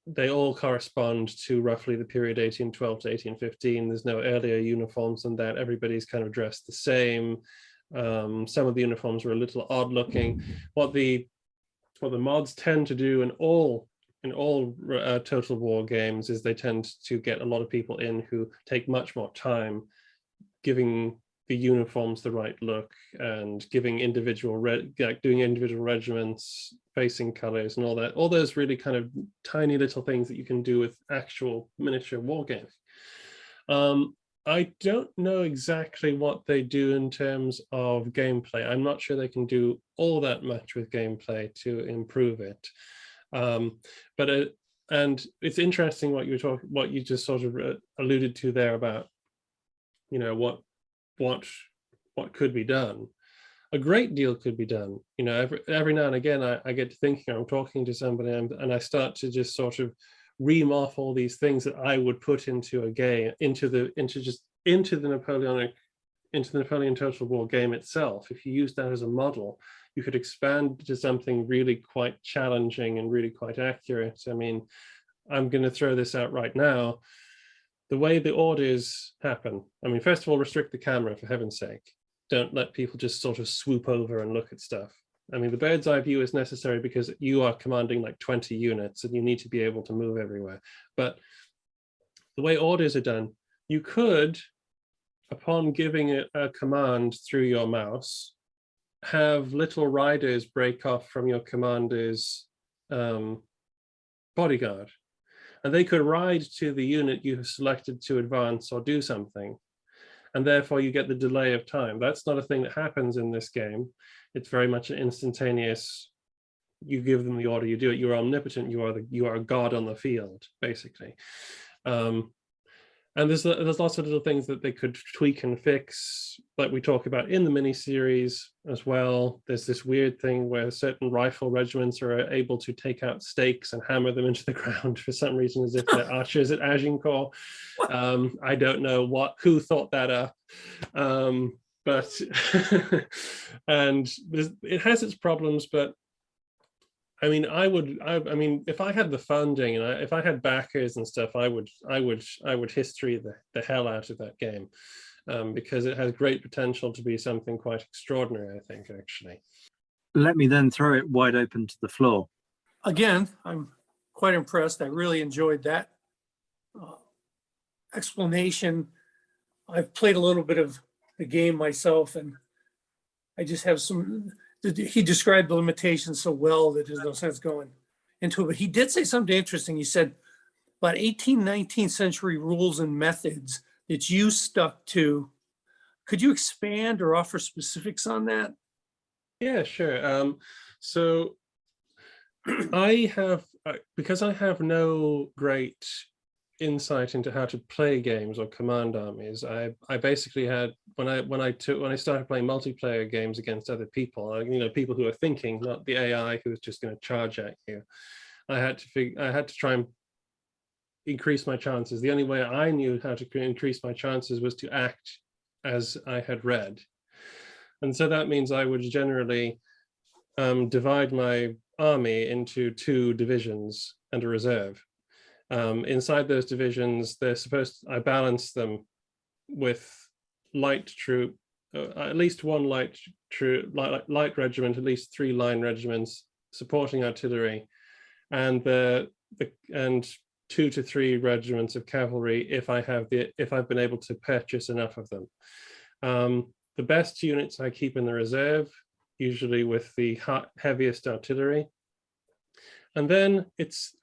They all correspond to roughly the period 1812 to 1815. There's no earlier uniforms than that. Everybody's kind of dressed the same. Some of the uniforms were a little odd looking. What the mods tend to do in all Total War games is they tend to get a lot of people in who take much more time giving the uniforms the right look and giving doing individual regiments, facing colors and all that. All those really kind of tiny little things that you can do with actual miniature wargaming. I don't know exactly what they do in terms of gameplay. I'm not sure they can do all that much with gameplay to improve it. And it's interesting what you just sort of alluded to there about, you know, what could be done. A great deal could be done. You know, every now and again, I get to thinking, I'm talking to somebody, and I start to just sort of ream off all these things that I would put into a game, into the Napoleon Total War game itself. If you use that as a model, you could expand to something really quite challenging and really quite accurate. I mean, I'm going to throw this out right now. The way the orders happen, I mean, first of all, restrict the camera, for heaven's sake. Don't let people just sort of swoop over and look at stuff. I mean, the bird's eye view is necessary because you are commanding like 20 units and you need to be able to move everywhere. But the way orders are done, you could, upon giving it a command through your mouse, have little riders break off from your commander's bodyguard. And they could ride to the unit you have selected to advance or do something. And therefore you get the delay of time. That's not a thing that happens in this game. It's very much an instantaneous, you give them the order, you do it, you're omnipotent, you are a god on the field, basically. And there's lots of little things that they could tweak and fix, like we talk about in the mini-series as well. There's this weird thing where certain rifle regiments are able to take out stakes and hammer them into the ground for some reason, as if they're archers at Agincourt. I don't know who thought that up. But and it has its problems, but I mean, I mean, if I had the funding and if I had backers and stuff, I would history the hell out of that game, because it has great potential to be something quite extraordinary, I think, actually. Let me then throw it wide open to the floor. Again, I'm quite impressed. I really enjoyed that explanation. I've played a little bit of the game myself, and I just have he described the limitations so well that there's no sense going into it. But he did say something interesting. He said about 18th, 19th century rules and methods that you stuck to. Could you expand or offer specifics on that? Yeah, sure. So I have, because I have no great insight into how to play games or command armies. I basically had, when I started playing multiplayer games against other people, people who are thinking, not the AI who's just going to charge at you. I had to try and increase my chances. The only way I knew how to increase my chances was to act as I had read. And so that means I would generally divide my army into 2 divisions and a reserve. Inside those divisions, I balance them with light troop, at least 1 light regiment, at least 3 line regiments, supporting artillery, and and 2 to 3 regiments of cavalry if I've been able to purchase enough of them. The best units I keep in the reserve, usually with the heaviest artillery. And then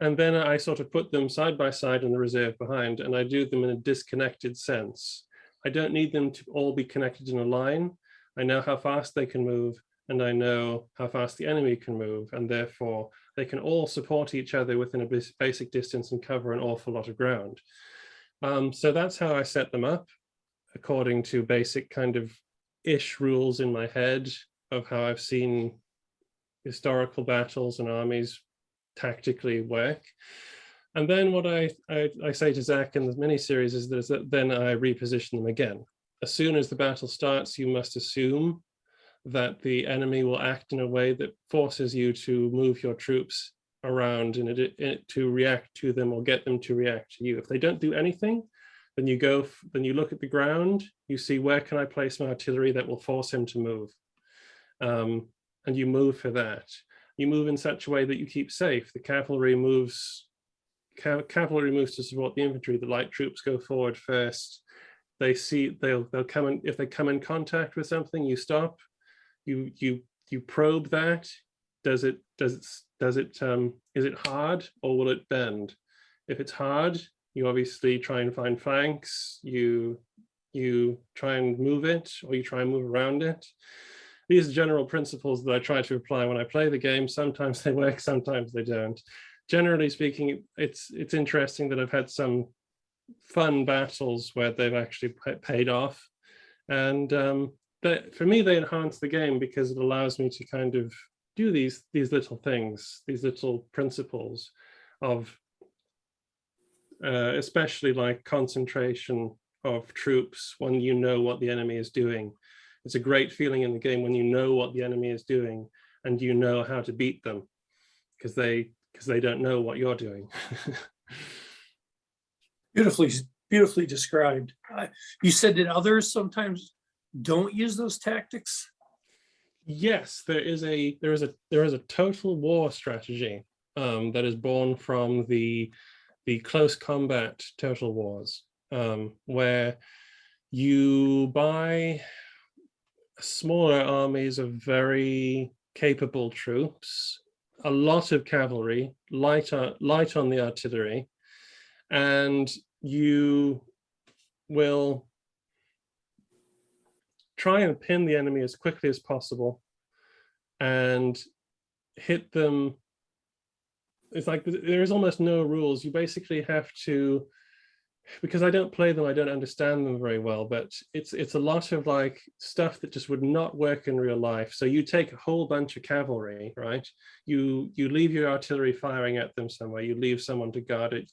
I sort of put them side by side in the reserve behind, and I do them in a disconnected sense. I don't need them to all be connected in a line. I know how fast they can move, and I know how fast the enemy can move, and therefore they can all support each other within a basic distance and cover an awful lot of ground. So that's how I set them up, according to basic kind of ish rules in my head of how I've seen historical battles and armies tactically work. And then what I say to Zach in the miniseries is that then I reposition them again. As soon as the battle starts, you must assume that the enemy will act in a way that forces you to move your troops around to react to them or get them to react to you. If they don't do anything, then you look at the ground, you see where can I place my artillery that will force him to move. And you move for that. You move in such a way that you keep safe. The cavalry moves to support the infantry. The light troops go forward first. They'll come in. If they come in contact with something, you stop. You probe that. Is it hard or will it bend? If it's hard, you obviously try and find flanks. You try and move it, or you try and move around it. These are general principles that I try to apply when I play the game. Sometimes they work, sometimes they don't. Generally speaking, it's interesting that I've had some fun battles where they've actually paid off. And for me, they enhance the game because it allows me to kind of do these little things, these little principles of especially like concentration of troops when you know what the enemy is doing. It's a great feeling in the game when you know what the enemy is doing and you know how to beat them because they don't know what you're doing. Beautifully described. You said that others sometimes don't use those tactics? Yes, there is a total war strategy that is born from the close combat total wars, where you buy smaller armies of very capable troops, a lot of cavalry, light on the artillery, and you will try and pin the enemy as quickly as possible and hit them. It's like there is almost no rules. You basically have to, because I don't play them, I don't understand them very well, but it's a lot of like stuff that just would not work in real life. So you take a whole bunch of cavalry, right? You leave your artillery firing at them somewhere, you leave someone to guard it, you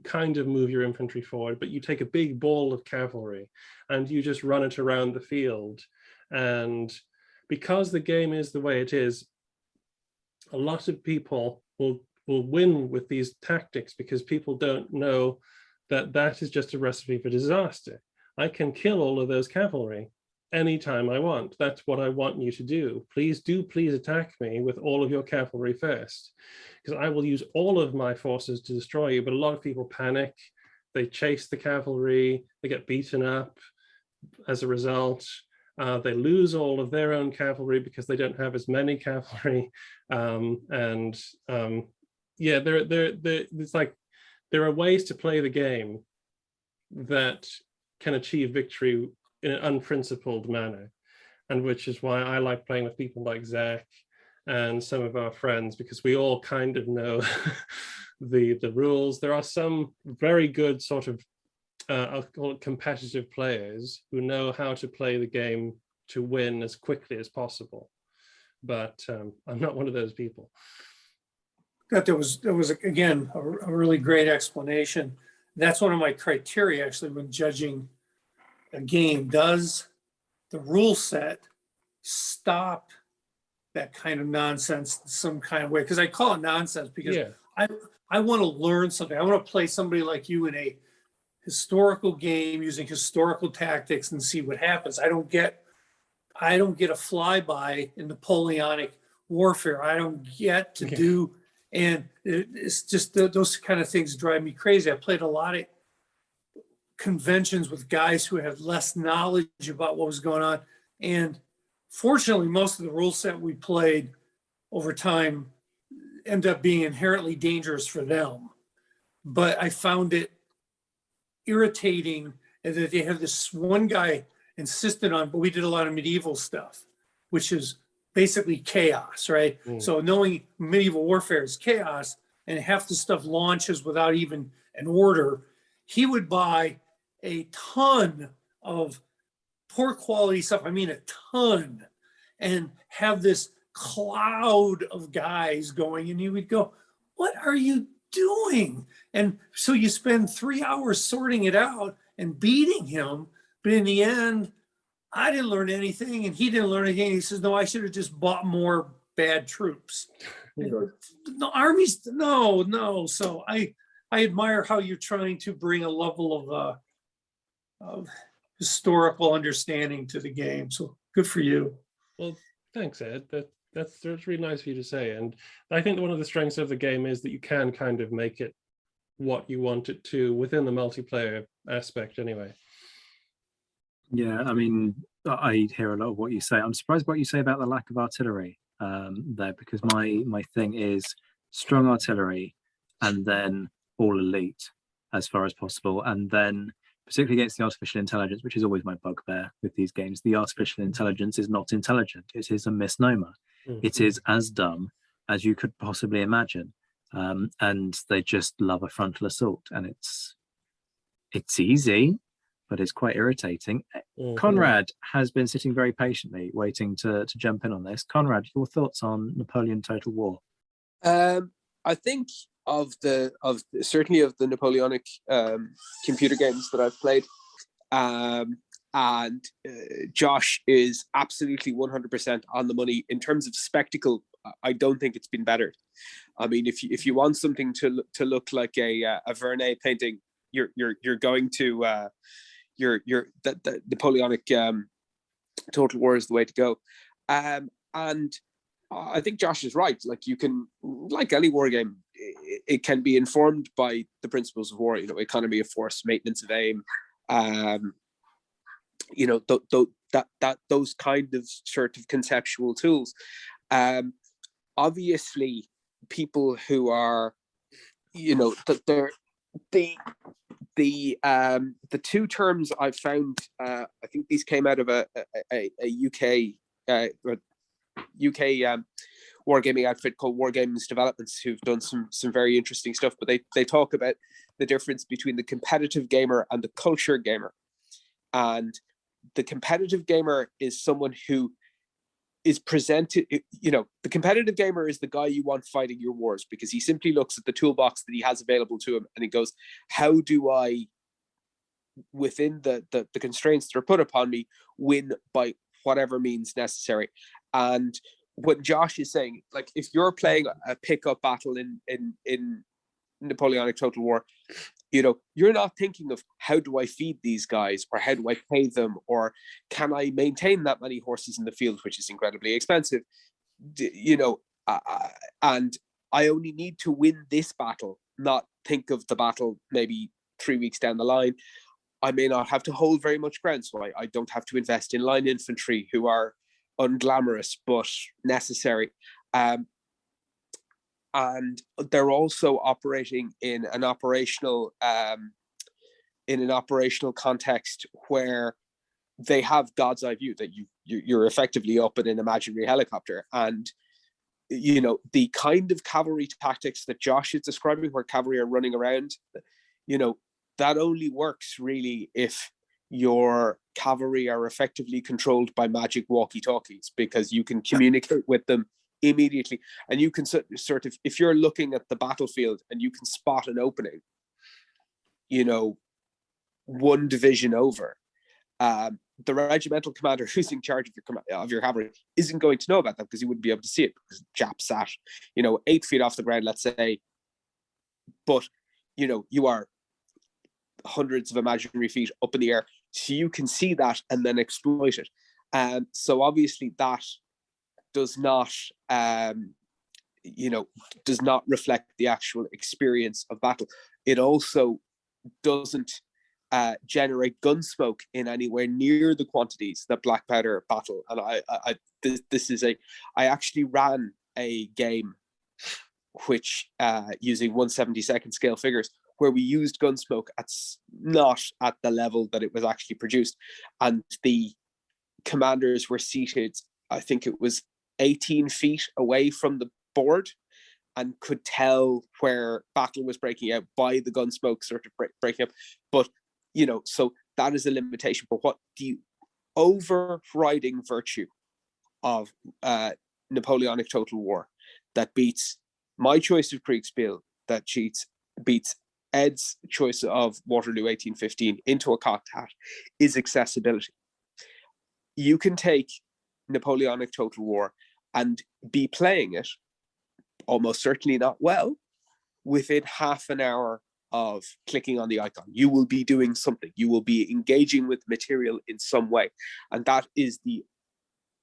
kind of move your infantry forward, but you take a big ball of cavalry and you just run it around the field. And because the game is the way it is, a lot of people will win with these tactics because people don't know that is just a recipe for disaster. I can kill all of those cavalry anytime I want. That's what I want you to do. Please attack me with all of your cavalry first, because I will use all of my forces to destroy you. But a lot of people panic. They chase the cavalry. They get beaten up as a result. They lose all of their own cavalry because they don't have as many cavalry. yeah, it's like there are ways to play the game that can achieve victory in an unprincipled manner, and which is why I like playing with people like Zach and some of our friends, because we all kind of know the rules. There are some very good sort of I'll call it competitive players who know how to play the game to win as quickly as possible, but I'm not one of those people. That was again a really great explanation. That's one of my criteria actually when judging a game. Does the rule set stop that kind of nonsense in some kind of way? Because I call it nonsense because I want to learn something. I want to play somebody like you in a historical game using historical tactics and see what happens. I don't get a flyby in Napoleonic warfare. I don't get to do, and it's just those kind of things drive me crazy. I played a lot of conventions with guys who had less knowledge about what was going on, and fortunately, most of the rule set we played over time end up being inherently dangerous for them. But I found it irritating that they have this one guy insisted on, but we did a lot of medieval stuff, which is basically chaos, right? So knowing medieval warfare is chaos and half the stuff launches without even an order, he would buy a ton of poor quality stuff. I mean, a ton, and have this cloud of guys going, and you would go, what are you doing? And so you spend 3 hours sorting it out and beating him. But in the end, I didn't learn anything and he didn't learn anything. He says, no, I should have just bought more bad troops. No, armies, no. So I admire how you're trying to bring a level of historical understanding to the game. So good for you. Well, thanks, Ed. That's really nice of you to say. And I think one of the strengths of the game is that you can kind of make it what you want it to within the multiplayer aspect anyway. Yeah, I mean, I hear a lot of what you say. I'm surprised what you say about the lack of artillery there, because my thing is strong artillery and then all elite as far as possible. And then particularly against the artificial intelligence, which is always my bugbear with these games, the artificial intelligence is not intelligent. It is a misnomer. It is as dumb as you could possibly imagine. And they just love a frontal assault. And it's easy, but it's quite irritating. Conrad has been sitting very patiently, waiting to jump in on this. Conrad, your thoughts on Napoleon Total War? I think certainly of the Napoleonic computer games that I've played, and Josh is absolutely 100% on the money in terms of spectacle. I don't think it's been bettered. I mean, if you want something to look like a Vernet painting, you're going to the Napoleonic Total War is the way to go. And I think Josh is right. Like, you can, like any war game, it can be informed by the principles of war. Economy of force, maintenance of aim. Those kind of sort of conceptual tools. Obviously, people who are, the two terms I've found. I think these came out of a UK wargaming outfit called Wargames Developments, who've done some very interesting stuff. But they talk about the difference between the competitive gamer and the culture gamer. And the competitive gamer is someone who is presented, the competitive gamer is the guy you want fighting your wars, because he simply looks at the toolbox that he has available to him and he goes, how do I, within the constraints that are put upon me, win by whatever means necessary? And what Josh is saying, like, if you're playing a pickup battle in Napoleonic Total War, you're not thinking of how do I feed these guys, or how do I pay them, or can I maintain that many horses in the field, which is incredibly expensive, and I only need to win this battle, not think of the battle maybe 3 weeks down the line. I may not have to hold very much ground, so I don't have to invest in line infantry, who are unglamorous but necessary. and they're also operating in an operational context where they have God's eye view, that you're effectively up in an imaginary helicopter. And the kind of cavalry tactics that Josh is describing, where cavalry are running around, that only works really if your cavalry are effectively controlled by magic walkie-talkies, because you can communicate with them immediately, and you can sort of, if you're looking at the battlefield and you can spot an opening, one division over, the regimental commander who's in charge of your cavalry isn't going to know about that, because he wouldn't be able to see it, because the chap sat 8 feet off the ground, let's say, but you are hundreds of imaginary feet up in the air, so you can see that and then exploit it. So obviously that does not reflect the actual experience of battle. It also doesn't generate gun smoke in anywhere near the quantities that black powder battle. And I actually ran a game which using 1/72 scale figures, where we used gun smoke not at the level that it was actually produced, and the commanders were seated, I think it was 18 feet away from the board, and could tell where battle was breaking out by the gun smoke sort of breaking up. But so that is a limitation. But what the overriding virtue of Napoleonic Total War that beats my choice of Kriegspiel, that beats Ed's choice of Waterloo 1815 into a cocked hat, is accessibility. You can take Napoleonic Total War and be playing it, almost certainly not well, within half an hour of clicking on the icon. You will be doing something. You will be engaging with material in some way. And that is the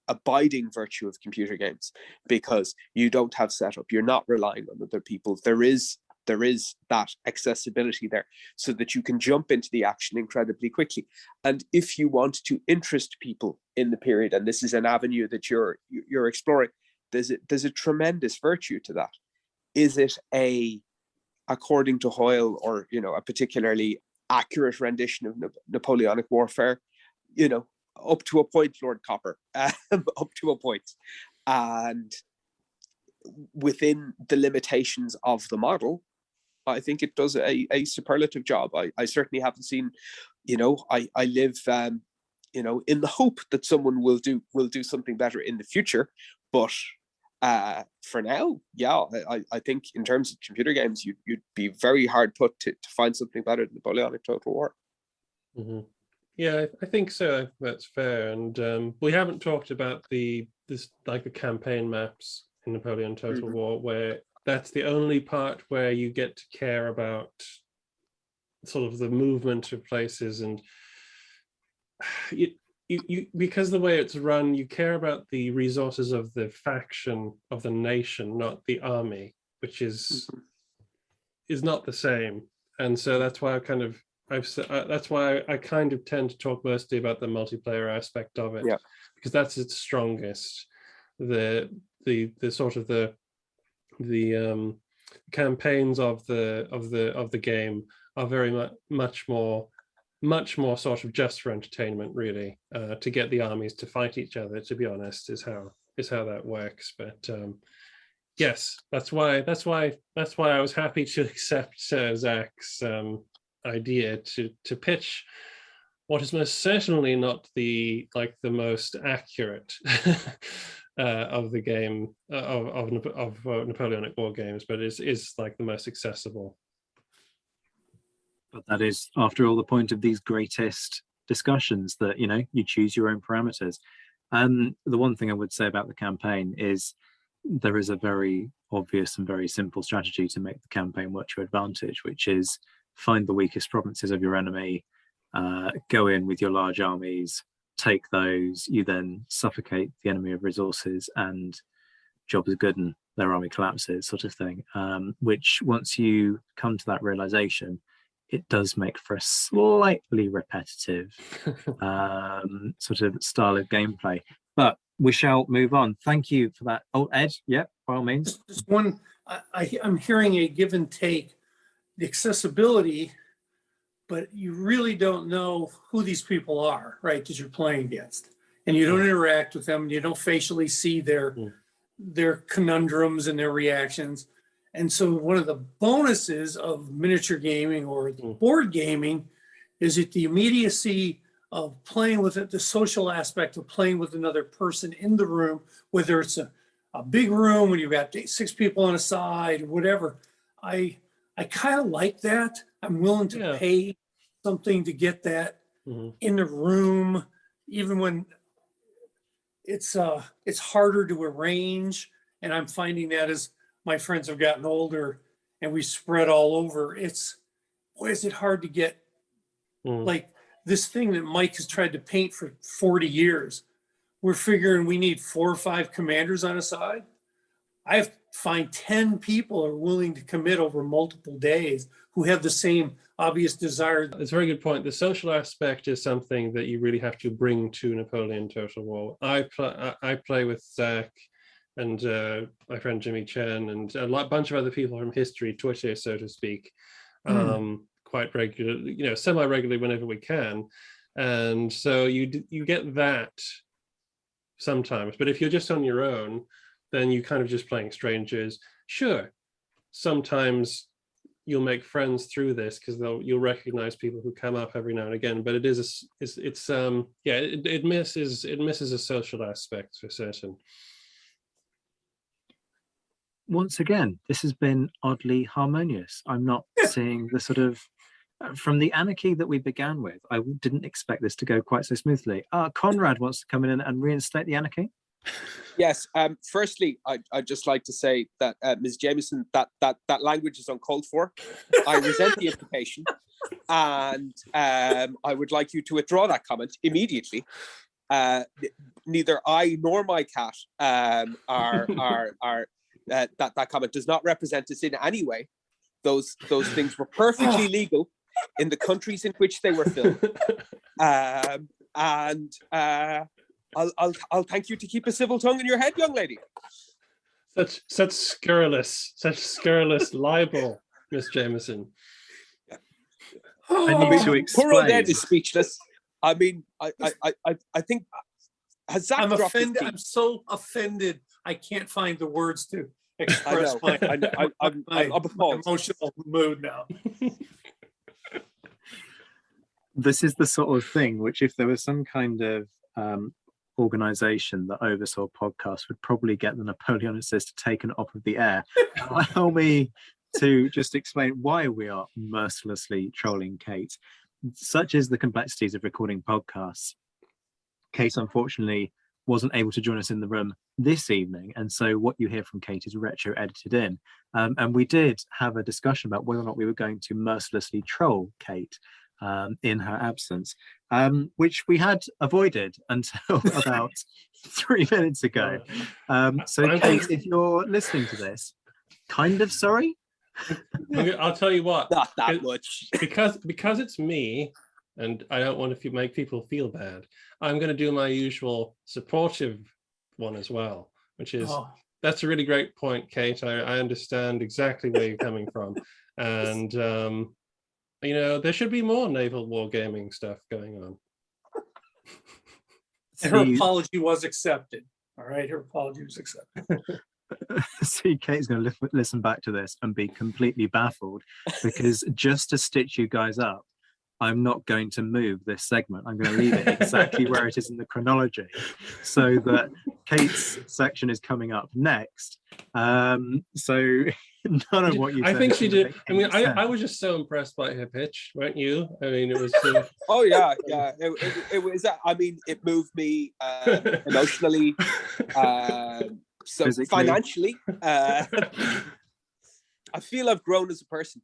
abiding virtue of computer games, because you don't have setup. You're not relying on other people. There is that accessibility there, so that you can jump into the action incredibly quickly. And if you want to interest people in the period, and this is an avenue that you're exploring, there's a tremendous virtue to that. Is it according to Hoyle, or a particularly accurate rendition of Napoleonic warfare? Up to a point, Lord Copper, up to a point. And within the limitations of the model, I think it does a superlative job. I certainly haven't seen, I live, in the hope that someone will do something better in the future. But for now, yeah, I think in terms of computer games, you'd be very hard put to find something better than Napoleonic Total War. Mm-hmm. Yeah, I think so. That's fair. And we haven't talked about the campaign maps in Napoleon Total Mm-hmm. War, where that's the only part where you get to care about sort of the movement of places, and you because the way it's run, you care about the resources of the faction, of the nation, not the army, which is not the same. And so that's why that's why I kind of tend to talk mostly about the multiplayer aspect of it, because that's its strongest. The sort of the campaigns of the game are very much more sort of just for entertainment, really, to get the armies to fight each other, to be honest, is how that works. But yes, that's why I was happy to accept Zach's idea to pitch what is most certainly not the most accurate of the game of Napoleonic war games, but is like the most accessible. But that is, after all, the point of these greatest discussions, that you choose your own parameters. The one thing I would say about the campaign is there is a very obvious and very simple strategy to make the campaign work to your advantage, which is find the weakest provinces of your enemy, go in with your large armies, take those, you then suffocate the enemy of resources, and job is good and their army collapses, sort of thing. Which, once you come to that realization, it does make for a slightly repetitive sort of style of gameplay. But we shall move on. Thank you for that. Oh, Ed, yeah, by all means. Just one I'm hearing a give and take, the accessibility, but you really don't know who these people are, right? That you're playing against, and you don't interact with them. You don't facially see their conundrums and their reactions. And so one of the bonuses of miniature gaming or board gaming is that the immediacy of playing with it, the social aspect of playing with another person in the room, whether it's a big room when you've got 6 people on a side, whatever. I kind of like that. I'm willing to pay something to get that in the room, even when it's harder to arrange. And I'm finding that as my friends have gotten older and we spread all over, boy, is it hard to get like this thing that Mike has tried to paint for 40 years. We're figuring we need 4 or 5 commanders on a side. I have to find 10 people are willing to commit over multiple days who have the same obvious desire. It's a very good point. The social aspect is something that you really have to bring to Napoleon Total War. I play with Zach and my friend Jimmy Chen and a bunch of other people from history, Twitter, so to speak, quite regularly, semi-regularly whenever we can. And so you get that sometimes. But if you're just on your own, then you kind of just playing strangers. Sure, sometimes you'll make friends through this because you'll recognize people who come up every now and again. But it misses a social aspect for certain. Once again, this has been oddly harmonious. I'm not seeing the sort of from the anarchy that we began with. I didn't expect this to go quite so smoothly. Conrad wants to come in and reinstate the anarchy. Yes. Firstly, I'd just like to say that Ms. Jamieson, that language is uncalled for. I resent the implication, and I would like you to withdraw that comment immediately. Neither I nor my cat are that comment does not represent us in any way. Those things were perfectly legal in the countries in which they were filmed, and I'll thank you to keep a civil tongue in your head, young lady. Such scurrilous libel, Miss Jamieson. I need to explain. Poor old Ed is speechless. I mean, I think has Zach I'm dropped offended. I'm so offended. I can't find the words to express I'm appalled. Emotional mood now. This is the sort of thing which, if there was some kind of organization that oversaw podcasts, would probably get the Napoleonicist taken off of the air. Allow me to just explain why we are mercilessly trolling Kate. Such is the complexities of recording podcasts. Kate, unfortunately, wasn't able to join us in the room this evening, and so what you hear from Kate is retro edited in. And we did have a discussion about whether or not we were going to mercilessly troll Kate in her absence, which we had avoided until about 3 minutes ago. So Kate, if you're listening to this, kind of sorry. I'll tell you what, not that much, because it's me and I don't want to make people feel bad. I'm going to do my usual supportive one as well, which is that's a really great point, Kate. I understand exactly where you're coming from, and there should be more naval wargaming stuff going on. And her apology was accepted. All right, her apology was accepted. See, Kate's going to listen back to this and be completely baffled, because just to stitch you guys up, I'm not going to move this segment. I'm going to leave it exactly where it is in the chronology, so that Kate's section is coming up next. So none of what you said. I think she did. I mean, I was just so impressed by her pitch, weren't you? I mean, it was. Oh yeah. It was. I mean, it moved me emotionally, so physically. Financially. I feel I've grown as a person.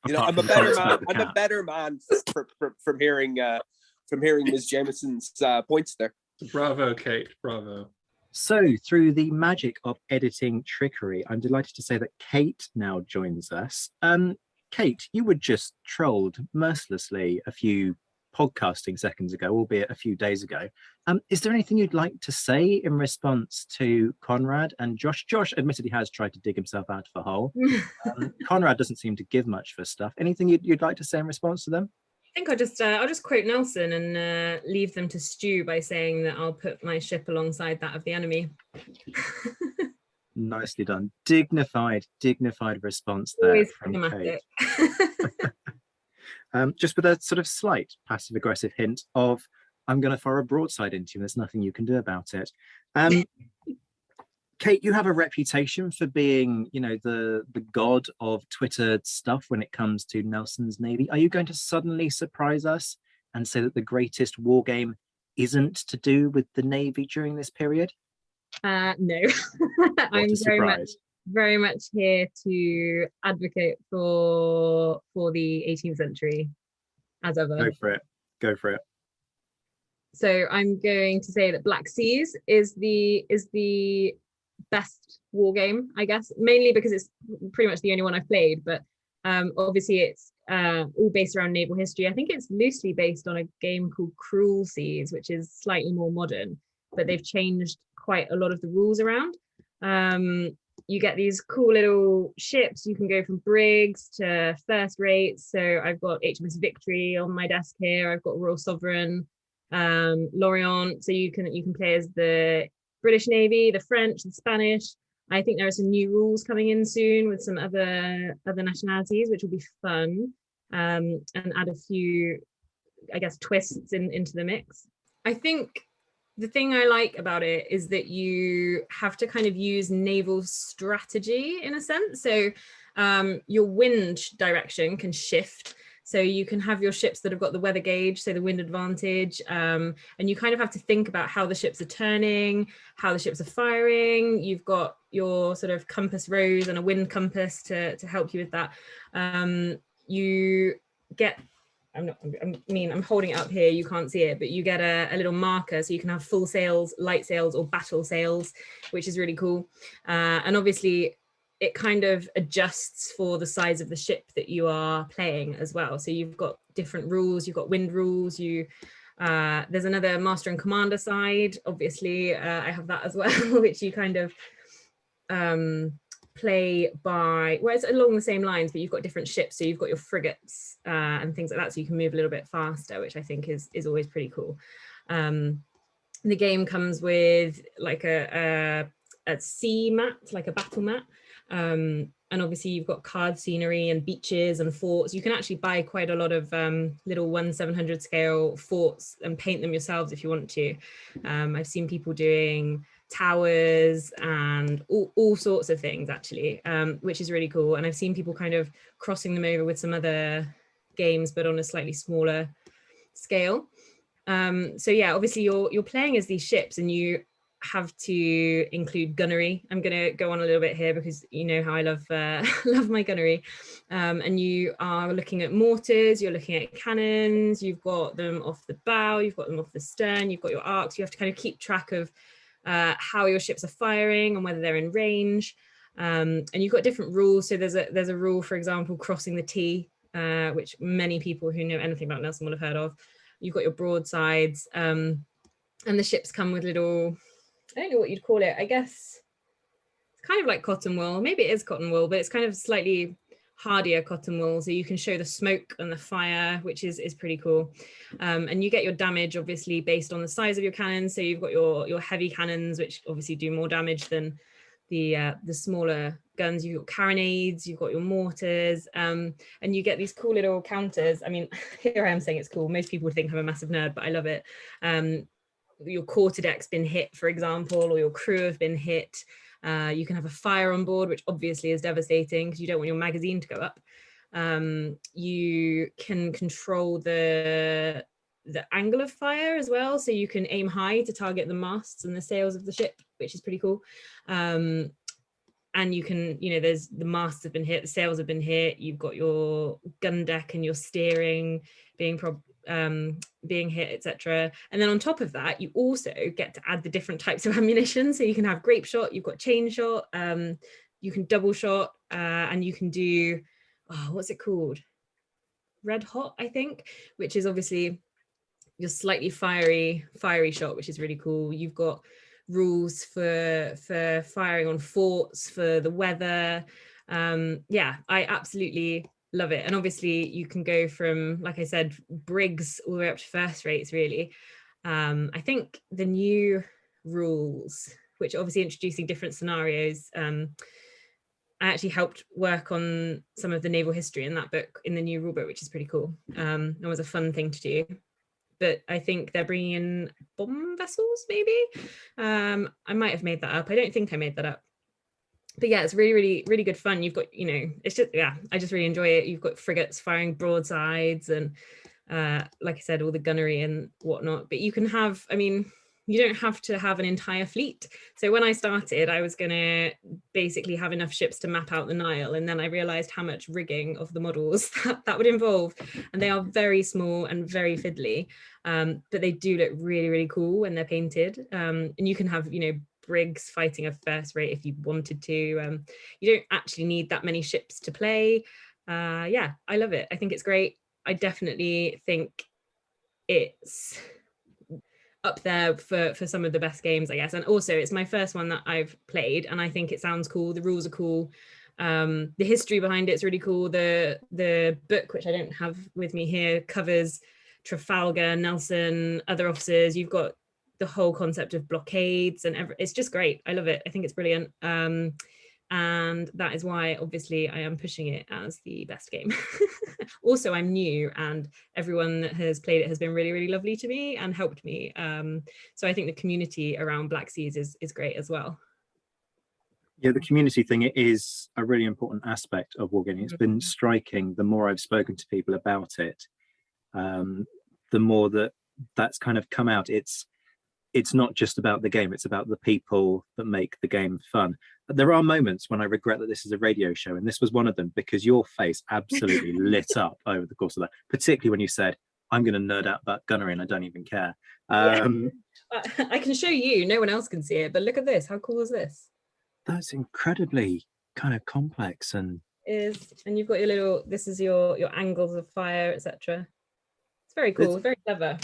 I'm a better man. I'm a better man from hearing Ms. Jamieson's points there. Bravo, Kate. Bravo. So, through the magic of editing trickery, I'm delighted to say that Kate now joins us. Kate, you were just trolled mercilessly a few podcasting seconds ago, albeit a few days ago. Is there anything you'd like to say in response to Conrad and Josh? Josh admittedly has tried to dig himself out of a hole. Conrad doesn't seem to give much for stuff. Anything you'd like to say in response to them? I think I'll just quote Nelson and leave them to stew by saying that I'll put my ship alongside that of the enemy. Nicely done. Dignified response there. Always from pragmatic. Just with a sort of slight passive aggressive hint of, I'm going to fire a broadside into you. There's nothing you can do about it. Kate, you have a reputation for being, the god of Twitter stuff when it comes to Nelson's Navy. Are you going to suddenly surprise us and say that the greatest war game isn't to do with the Navy during this period? No. I'm very much here to advocate for the 18th century as ever. Go for it. So I'm going to say that Black Seas is the best war game, I guess, mainly because it's pretty much the only one I've played, but obviously it's all based around naval history. I think it's loosely based on a game called Cruel Seas, which is slightly more modern, but they've changed quite a lot of the rules around. You get these cool little ships. You can go from brigs to first rates. So I've got HMS Victory on my desk here. I've got Royal Sovereign, Lorient. So you can play as the British Navy, the French, the Spanish. I think there are some new rules coming in soon with some other nationalities, which will be fun, and add a few, I guess, twists into the mix. I think the thing I like about it is that you have to kind of use naval strategy in a sense. So your wind direction can shift. So you can have your ships that have got the weather gauge, so the wind advantage, and you kind of have to think about how the ships are turning, how the ships are firing. You've got your sort of compass rose and a wind compass to help you with that. You get, I'm holding it up here, you can't see it, but you get a little marker, so you can have full sails, light sails, or battle sails, which is really cool. And obviously, it kind of adjusts for the size of the ship that you are playing as well. So you've got different rules, you've got wind rules, there's another master and commander side, obviously. I have that as well, which you kind of play by, well, it's along the same lines, but you've got different ships. So you've got your frigates and things like that, so you can move a little bit faster, which I think is always pretty cool. The game comes with like a sea mat, like a battle mat. And obviously you've got card scenery and beaches and forts. You can actually buy quite a lot of little 1/700 scale forts and paint them yourselves if you want to. I've seen people doing towers and all sorts of things actually, which is really cool. And I've seen people kind of crossing them over with some other games, but on a slightly smaller scale. So yeah, obviously you're playing as these ships and you have to include gunnery. I'm going to go on a little bit here because you know how I love love my gunnery. And you are looking at mortars, you're looking at cannons, you've got them off the bow, you've got them off the stern, you've got your arcs. You have to kind of keep track of how your ships are firing and whether they're in range. And you've got different rules. So there's a rule, for example, crossing the T, which many people who know anything about Nelson will have heard of. You've got your broadsides, and the ships come with little, I don't know what you'd call it. I guess it's kind of like cotton wool. Maybe it is cotton wool, but it's kind of slightly hardier cotton wool. So you can show the smoke and the fire, which is pretty cool. And you get your damage, obviously, based on the size of your cannons. So you've got your heavy cannons, which obviously do more damage than the smaller guns. You've got carronades, you've got your mortars, and you get these cool little counters. I mean, here I am saying it's cool. Most people would think I'm a massive nerd, but I love it. Your quarterdeck's been hit, for example, or your crew have been hit. You can have a fire on board, which obviously is devastating because you don't want your magazine to go up. You can control the angle of fire as well, so you can aim high to target the masts and the sails of the ship, which is pretty cool. And you can, there's the masts have been hit, the sails have been hit, you've got your gun deck and your steering being hit, etc. And then on top of that, you also get to add the different types of ammunition. So you can have grape shot, you've got chain shot, you can double shot, and you can do, what's it called? Red hot, I think, which is obviously your slightly fiery shot, which is really cool. You've got rules for firing on forts, for the weather. Yeah, I absolutely love it. And obviously you can go from, like I said, brigs all the way up to first rates, really. I think the new rules, which are obviously introducing different scenarios, I actually helped work on some of the naval history in that book, in the new rulebook, which is pretty cool. It was a fun thing to do. But I think they're bringing in bomb vessels, maybe. I might have made that up. I don't think I made that up. But yeah, it's really, really, really good fun. You've got, it's just, yeah, I just really enjoy it. You've got frigates firing broadsides and, like I said, all the gunnery and whatnot. But you can have, you don't have to have an entire fleet. So when I started, I was going to basically have enough ships to map out the Nile. And then I realized how much rigging of the models that would involve. And they are very small and very fiddly, but they do look really, really cool when they're painted. And you can have, brigs fighting a first rate if you wanted to. You don't actually need that many ships to play. Yeah, I love it. I think it's great. I definitely think it's up there for some of the best games, I guess. And also it's my first one that I've played, and I think it sounds cool. The rules are cool. The history behind it's really cool. The book, which I don't have with me here, covers Trafalgar, Nelson, other officers. You've got the whole concept of blockades and it's just great. I love it. I think it's brilliant. And that is why obviously I am pushing it as the best game. Also, I'm new, and everyone that has played it has been really, really lovely to me and helped me. So I think the community around Black Seas is great as well. Yeah, the community thing is a really important aspect of wargaming. It's been striking. The more I've spoken to people about it, the more that's kind of come out. It's not just about the game, it's about the people that make the game fun. But there are moments when I regret that this is a radio show, and this was one of them, because your face absolutely lit up over the course of that, particularly when you said, I'm going to nerd out about gunnery and I don't even care. I can show you, no one else can see it, but look at this. How cool is this? That's incredibly kind of complex. And you've got your little, this is your angles of fire, etc. It's very cool, it's very clever.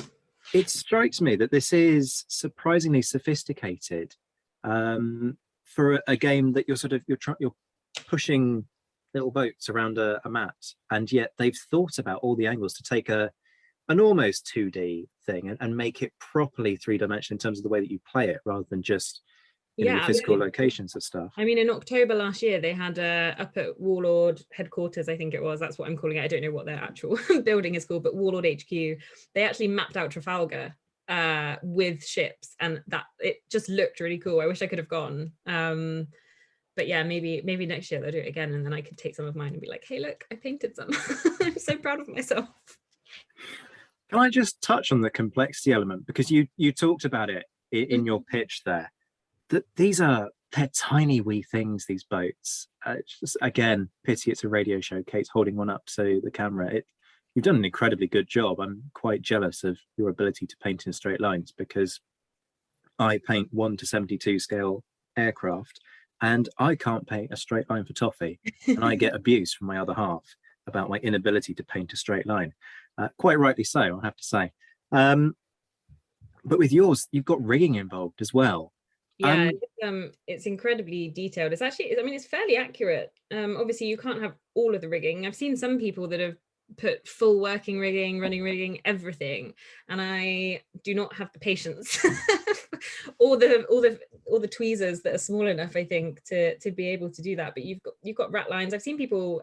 It strikes me that this is surprisingly sophisticated for a game that you're pushing little boats around a mat, and yet they've thought about all the angles to take an almost 2D thing and make it properly three-dimensional in terms of the way that you play it, rather than just your physical locations of stuff. In October last year, they had up at Warlord headquarters, I think it was, that's what I'm calling it. I don't know what their actual building is called, but Warlord HQ, they actually mapped out Trafalgar with ships, and that it just looked really cool. I wish I could have gone. But yeah, maybe next year they'll do it again, and then I could take some of mine and be like, hey, look, I painted some. I'm so proud of myself. Can I just touch on the complexity element? Because you talked about it in your pitch there. They're tiny wee things, these boats. It's just, again, pity it's a radio show. Kate's holding one up to the camera. You've done an incredibly good job. I'm quite jealous of your ability to paint in straight lines, because I paint 1:72 scale aircraft, and I can't paint a straight line for toffee. And I get abuse from my other half about my inability to paint a straight line. Quite rightly so, I have to say. But with yours, you've got rigging involved as well. Yeah, it's incredibly detailed. It's actually, it's fairly accurate. Obviously, you can't have all of the rigging. I've seen some people that have put full working rigging, running rigging, everything, and I do not have the patience or the tweezers that are small enough, I think, to be able to do that. But you've got rat lines. I've seen people.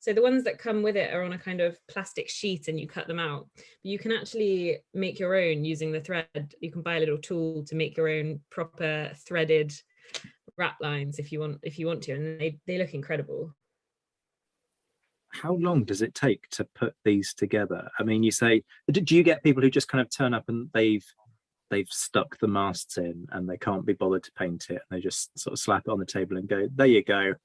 So the ones that come with it are on a kind of plastic sheet, and you cut them out. But you can actually make your own using the thread. You can buy a little tool to make your own proper threaded rat lines if you want to, and they look incredible. How long does it take to put these together? You say, do you get people who just kind of turn up and they've stuck the masts in and they can't be bothered to paint it, and they just sort of slap it on the table and go, there you go,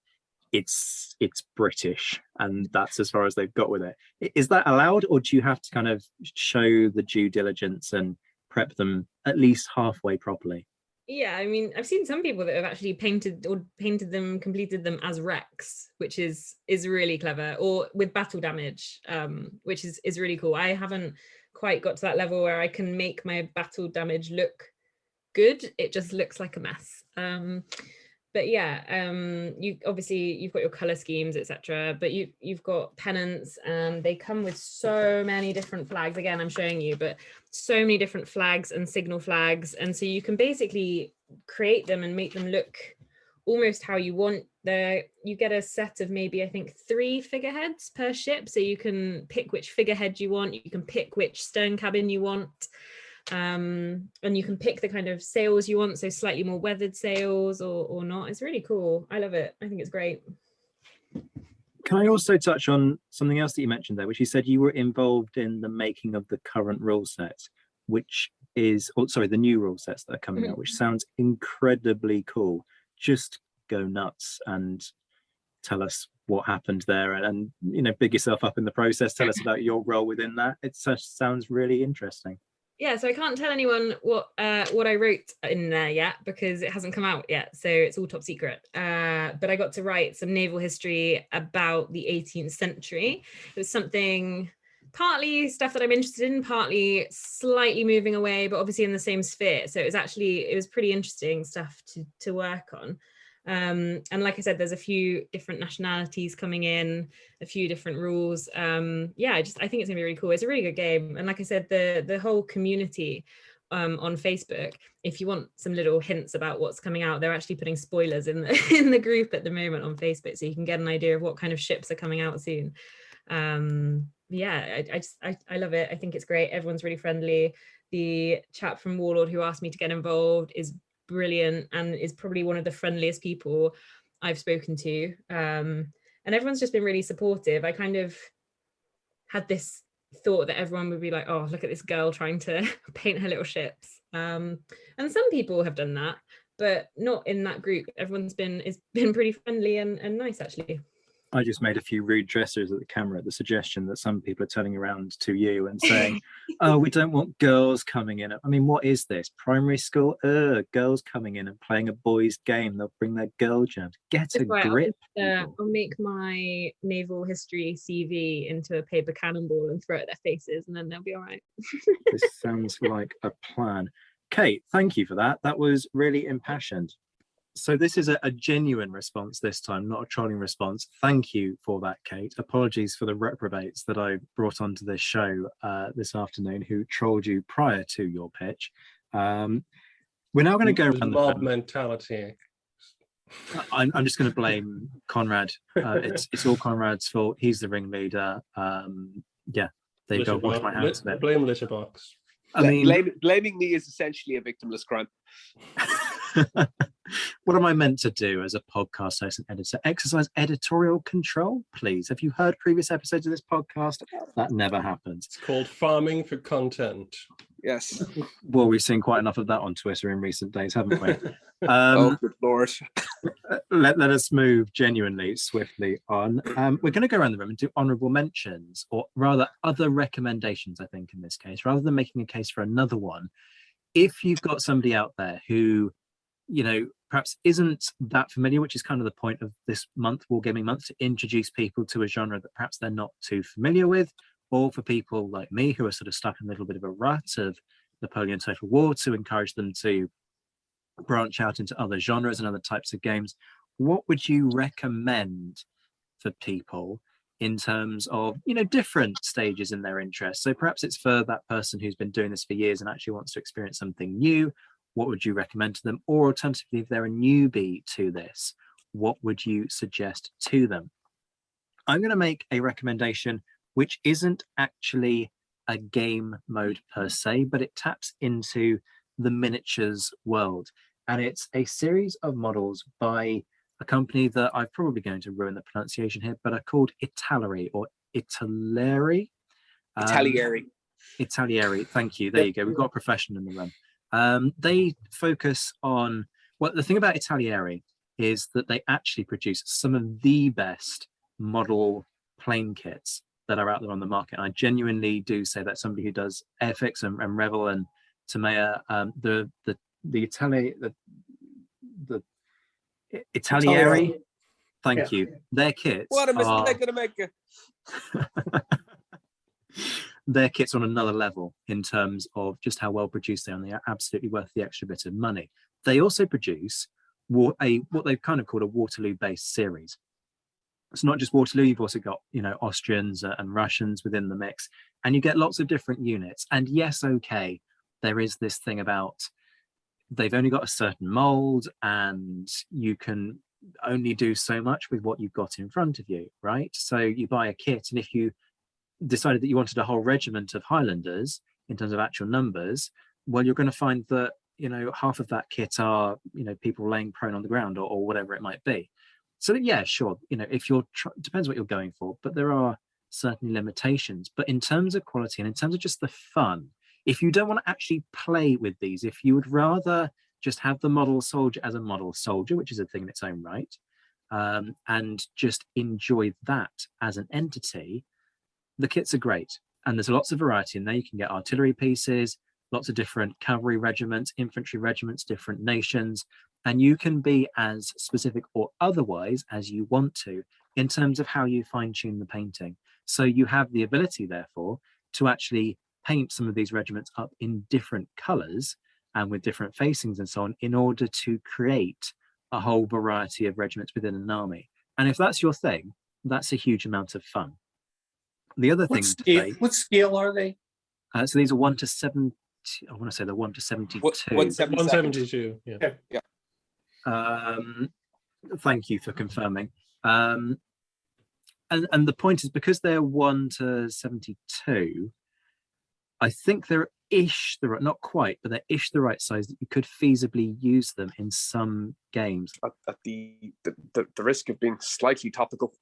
it's British, and that's as far as they've got with it? Is that allowed, or do you have to kind of show the due diligence and prep them at least halfway properly? Yeah, I mean, I've seen some people that have actually painted them, completed them as Rex, which is really clever, or with battle damage, which is really cool. I haven't quite got to that level where I can make my battle damage look good. It just looks like a mess. But yeah, you've got your color schemes, etc. But you've got pennants, and they come with so many different flags. Again, I'm showing you, but so many different flags and signal flags, and so you can basically create them and make them look almost how you want. You get a set of maybe, I think, 3 figureheads per ship, so you can pick which figurehead you want. You can pick which stern cabin you want. And you can pick the kind of sails you want, so slightly more weathered sails or not. It's really cool. I love it. I think it's great. Can I also touch on something else that you mentioned there, which you said you were involved in the making of the current rule sets, which is, the new rule sets that are coming out, which sounds incredibly cool. Just go nuts and tell us what happened there, and big yourself up in the process. Tell us about your role within that. It sounds really interesting. Yeah, so I can't tell anyone what I wrote in there yet, because it hasn't come out yet, so it's all top secret. But I got to write some naval history about the 18th century. It was something, partly stuff that I'm interested in, partly slightly moving away, but obviously in the same sphere. So it was pretty interesting stuff to work on. And like I said, there's a few different nationalities coming in, a few different rules. I think it's gonna be really cool. It's a really good game, and like I said, the whole community on Facebook, if you want some little hints about what's coming out, they're actually putting spoilers in the group at the moment on Facebook, so you can get an idea of what kind of ships are coming out soon. I love it. I think it's great. Everyone's really friendly. The chap from Warlord who asked me to get involved is brilliant and is probably one of the friendliest people I've spoken to, and everyone's just been really supportive. I kind of had this thought that everyone would be like, oh, look at this girl trying to paint her little ships, and some people have done that, but not in that group. Everyone's been pretty friendly and nice, actually. I just made a few rude gestures at the camera at the suggestion that some people are turning around to you and saying, oh, we don't want girls coming in. I mean, what is this? Primary school? Girls coming in and playing a boys' game. They'll bring their girl jams. Get a grip. I'll make my naval history CV into a paper cannonball and throw it at their faces, and then they'll be all right. This sounds like a plan. Kate, thank you for that. That was really impassioned. So this is a genuine response this time, not a trolling response. Thank you for that, Kate. Apologies for the reprobates that I brought onto this show this afternoon who trolled you prior to your pitch. We're now going to go around the mob mentality. I'm just going to blame Conrad. It's all Conrad's fault. He's the ringleader. They've got to wash my hands of it. Blame Litterbox. I mean, blaming me is essentially a victimless crime. What am I meant to do as a podcast host and editor? Exercise editorial control, please. Have you heard previous episodes of this podcast? That never happens. It's called farming for content. Yes. Well, we've seen quite enough of that on Twitter in recent days, haven't we? Oh, good Lord. Let us move genuinely swiftly on. We're going to go around the room and do honourable mentions, or rather other recommendations, I think, in this case, rather than making a case for another one. If you've got somebody out there who, perhaps isn't that familiar, which is kind of the point of this month, Wargaming Month, to introduce people to a genre that perhaps they're not too familiar with, or for people like me who are sort of stuck in a little bit of a rut of Napoleon Total War, to encourage them to branch out into other genres and other types of games, what would you recommend for people in terms of, different stages in their interest? So perhaps it's for that person who's been doing this for years and actually wants to experience something new. What would you recommend to them? Or alternatively, if they're a newbie to this, what would you suggest to them? I'm going to make a recommendation which isn't actually a game mode per se, but it taps into the miniatures world. And it's a series of models by a company that I'm probably going to ruin the pronunciation here, but are called Italeri or Italeri. Italieri. Thank you. There you go. We've got a profession in the room. They focus on, well, the thing about Italieri is that they actually produce some of the best model plane kits that are out there on the market. And I genuinely do say that somebody who does Airfix and Revel and Tamea, the the Italieri. Thank you. Their kits. What a mistake to make. Their kits on another level in terms of just how well produced they are, and they are absolutely worth the extra bit of money. They also produce what they've kind of called a Waterloo-based series. It's not just Waterloo, you've also got, Austrians and Russians within the mix, and you get lots of different units. And yes, okay, there is this thing about they've only got a certain mold and you can only do so much with what you've got in front of you, right? So you buy a kit, and if you decided that you wanted a whole regiment of Highlanders in terms of actual numbers, well, you're going to find that, half of that kit are, people laying prone on the ground or whatever it might be. So yeah, sure, if you're depends what you're going for, but there are certain limitations. But in terms of quality and in terms of just the fun, if you don't want to actually play with these, if you would rather just have the model soldier as a model soldier, which is a thing in its own right, and just enjoy that as an entity, the kits are great. And there's lots of variety in there. You can get artillery pieces, lots of different cavalry regiments, infantry regiments, different nations, and you can be as specific or otherwise as you want to in terms of how you fine-tune the painting. So you have the ability, therefore, to actually paint some of these regiments up in different colors and with different facings and so on, in order to create a whole variety of regiments within an army. And if that's your thing, that's a huge amount of fun. The other thing, what scale are they? So these are 1 to 70. I want to say they're 1 to 72. 172. Yeah. Thank you for confirming. And the point is, because they're 1 to 72, I think they're not quite, but they're the right size that you could feasibly use them in some games. At the risk of being slightly topical,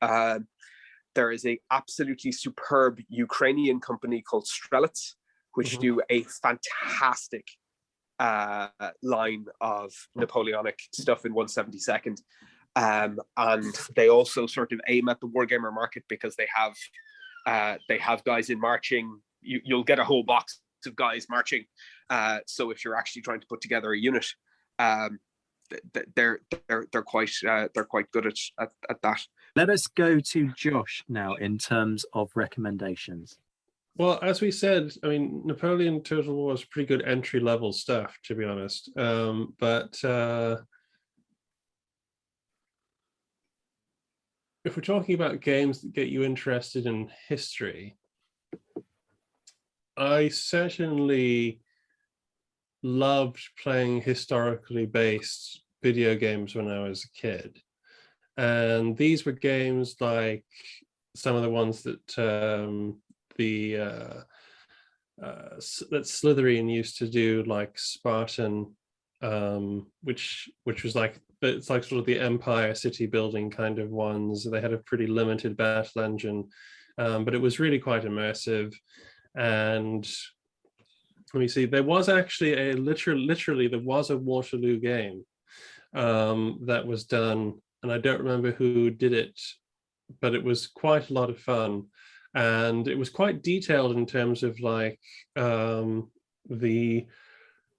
there is a absolutely superb Ukrainian company called Strelets, which do a fantastic line of Napoleonic stuff in 1/72. And they also sort of aim at the wargamer market, because they have guys in marching. You'll get a whole box of guys marching. So if you're actually trying to put together a unit, they're quite good at that. Let us go to Josh now in terms of recommendations. Well, as we said, I mean, Napoleon Total War is pretty good entry-level stuff, to be honest. But if we're talking about games that get you interested in history, I certainly loved playing historically based video games when I was a kid. And these were games like some of the ones that that Slytherin used to do, like Spartan, which was like, it's like sort of the Empire city building kind of ones. They had a pretty limited battle engine, but it was really quite immersive. And let me see, there was actually literally there was a Waterloo game that was done, and I don't remember who did it, but it was quite a lot of fun. And it was quite detailed in terms of like the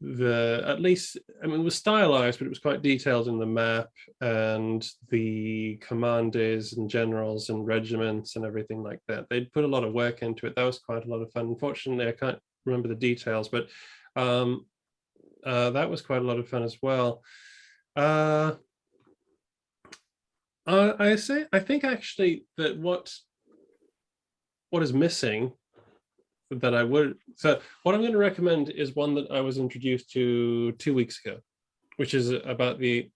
at least, I mean, it was stylized, but it was quite detailed in the map and the commanders and generals and regiments and everything like that. They'd put a lot of work into it. That was quite a lot of fun. Unfortunately, I can't remember the details, but that was quite a lot of fun as well. I think actually that what is missing that I would, so what I'm going to recommend is one that I was introduced to 2 weeks ago, which is about the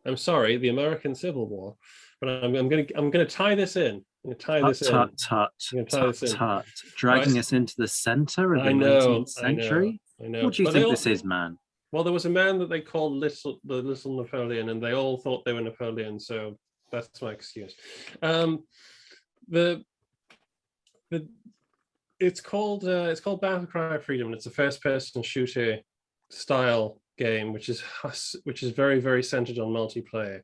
American Civil War. But I'm going to tie this in. I'm going to tie this in. Dragging us into the center of the 19th century. I know. What do you think this is, man? Well, there was a man that they called the Little Napoleon, and they all thought they were Napoleon, so that's my excuse. It's called Battle Cry of Freedom. It's a first-person shooter style game, which is very, very centered on multiplayer.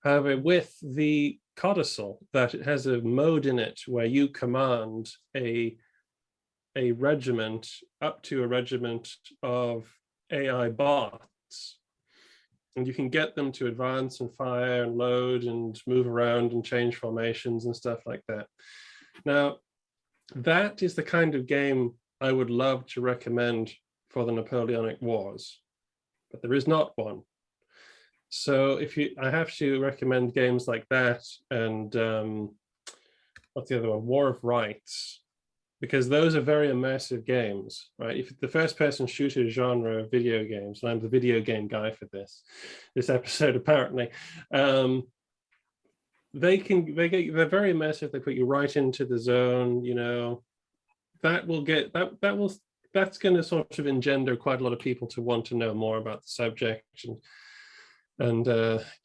However, with the codicil, that it has a mode in it where you command a regiment up to a regiment of AI bots, and you can get them to advance and fire and load and move around and change formations and stuff like that. Now, that is the kind of game I would love to recommend for the Napoleonic Wars, but there is not one. So I have to recommend games like that and what's the other one? War of Rights, because those are very immersive games, right? If the first-person shooter genre of video games, and I'm the video game guy for this episode apparently, they're very immersive. They put you right into the zone. You know, that's going to sort of engender quite a lot of people to want to know more about the subject and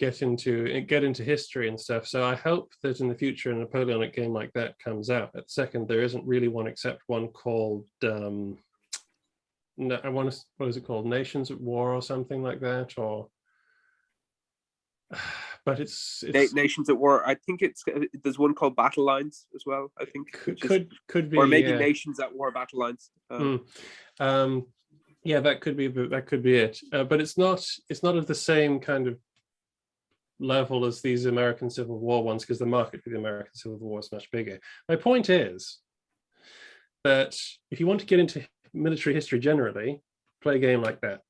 get into history and stuff. So I hope that in the future a Napoleonic game like that comes out. At second, there isn't really one except one called what is it called? Nations at War or something like that, or but it's Nations at War. I think there's one called Battle Lines as well. I think could be, or maybe Nations at War Battle Lines. Yeah, that could be it. But it's not of the same kind of level as these American Civil War ones, because the market for the American Civil War is much bigger. My point is that if you want to get into military history generally, play a game like that,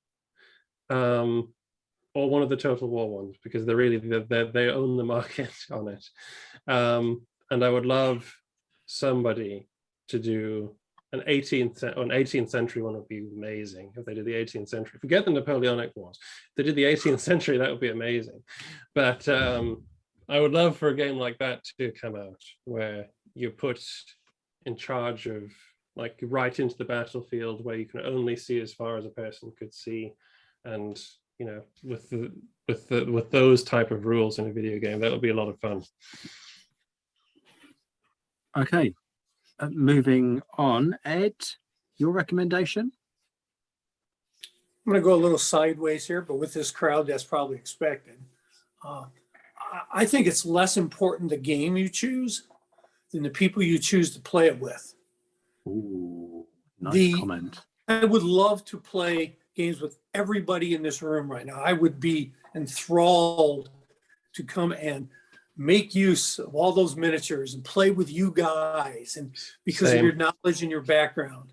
or one of the Total War ones, because they own the market on it. And I would love somebody to do an 18th century one. Would be amazing if they did the 18th century. Forget the Napoleonic Wars. If they did the 18th century, that would be amazing. But I would love for a game like that to come out, where you're put in charge of, like, right into the battlefield, where you can only see as far as a person could see, and you know, with those type of rules in a video game, that would be a lot of fun. Okay. Moving on, Ed, your recommendation? I'm going to go a little sideways here, but with this crowd, that's probably expected. I think it's less important the game you choose than the people you choose to play it with. Ooh, nice comment. I would love to play games with everybody in this room right now. I would be enthralled to come and make use of all those miniatures and play with you guys, and because of your knowledge and your background.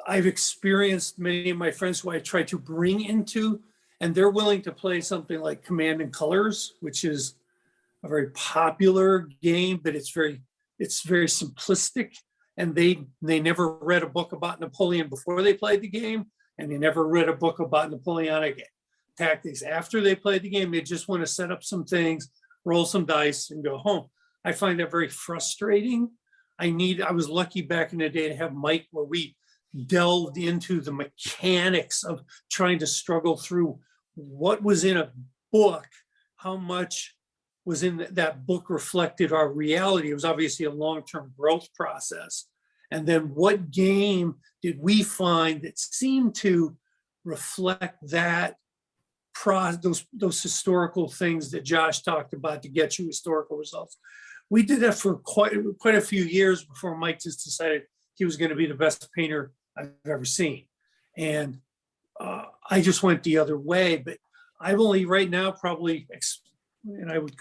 I've experienced many of my friends who I try to bring into, and they're willing to play something like Command and Colors, which is a very popular game, but it's very simplistic. And they never read a book about Napoleon before they played the game, and they never read a book about Napoleonic tactics after they played the game. They just want to set up some things, roll some dice, and go home. I find that very frustrating. I was lucky back in the day to have Mike, where we delved into the mechanics of trying to struggle through what was in a book, how much was in that book reflected our reality. It was obviously a long-term growth process. And then what game did we find that seemed to reflect that those historical things that Josh talked about to get you historical results. We did that for quite a few years before Mike just decided he was going to be the best painter I've ever seen. And I just went the other way. But I've only right now probably, and I would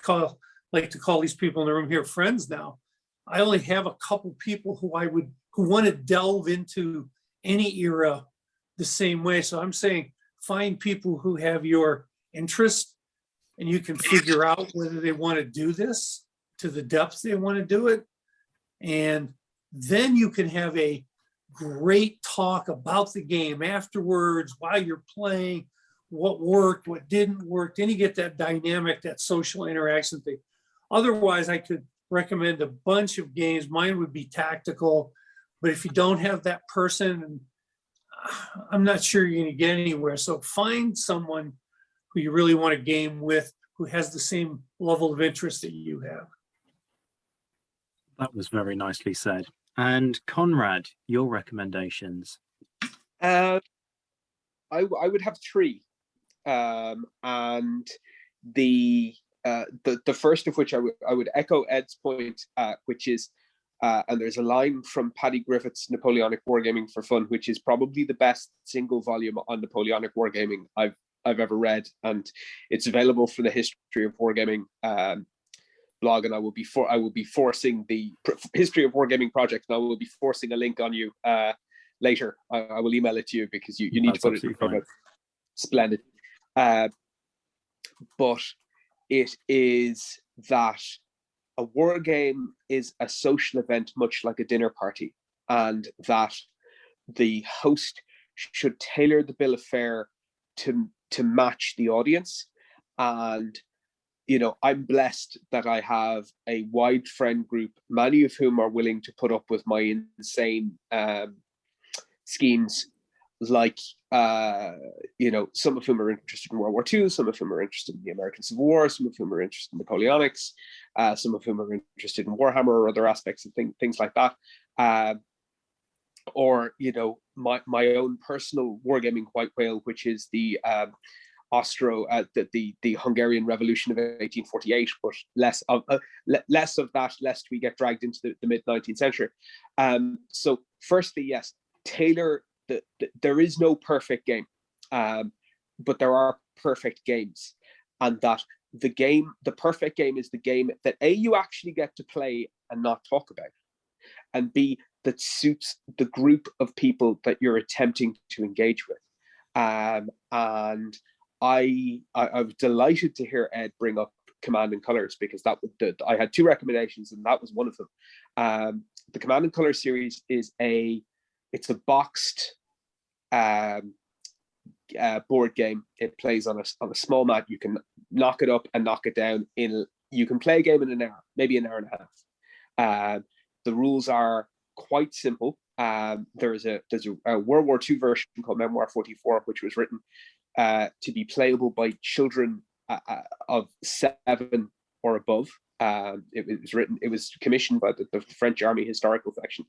like to call these people in the room here friends now. I only have a couple people who want to delve into any era the same way. So I'm saying, find people who have your interest, and you can figure out whether they want to do this to the depth they want to do it. And then you can have a great talk about the game afterwards while you're playing, what worked, what didn't work. Then you get that dynamic, that social interaction thing. Otherwise, I could recommend a bunch of games. Mine would be tactical, but if you don't have that person, I'm not sure you're going to get anywhere. So find someone who you really want to game with, who has the same level of interest that you have. That was very nicely said. And Conrad, your recommendations? I would have three, and the first of which I would echo Ed's point, which is, and there's a line from Paddy Griffith's Napoleonic Wargaming for Fun, which is probably the best single volume on Napoleonic Wargaming I've I've ever read, and it's available for the History of Wargaming blog, and I will be forcing the History of Wargaming project, and I will be forcing a link on you later. I will email it to you because you need to put it in the Splendid. But it is that a war game is a social event, much like a dinner party, and that the host should tailor the bill of fare to match the audience. And I'm blessed that I have a wide friend group, many of whom are willing to put up with my insane schemes, like some of whom are interested in World War II, some of whom are interested in the American Civil War, some of whom are interested in Napoleonics, some of whom are interested in Warhammer or other aspects of things like that. Or my own personal wargaming white whale, which is the the Hungarian Revolution of 1848, but less of that, lest we get dragged into the mid 19th century. So, firstly, yes, tailor. There is no perfect game, but there are perfect games, and that the perfect game is the game that A, you actually get to play and not talk about, and B, that suits the group of people that you're attempting to engage with. And I was delighted to hear Ed bring up Command and Colors, because I had two recommendations, and that was one of them. The Command and Colors series is it's a boxed board game. It plays on a small mat. You can knock it up and knock it down you can play a game in an hour, maybe an hour and a half. The rules are quite simple. There's a World War II version called Memoir 44, which was written to be playable by children of 7 or above. It was commissioned by the French Army Historical Section.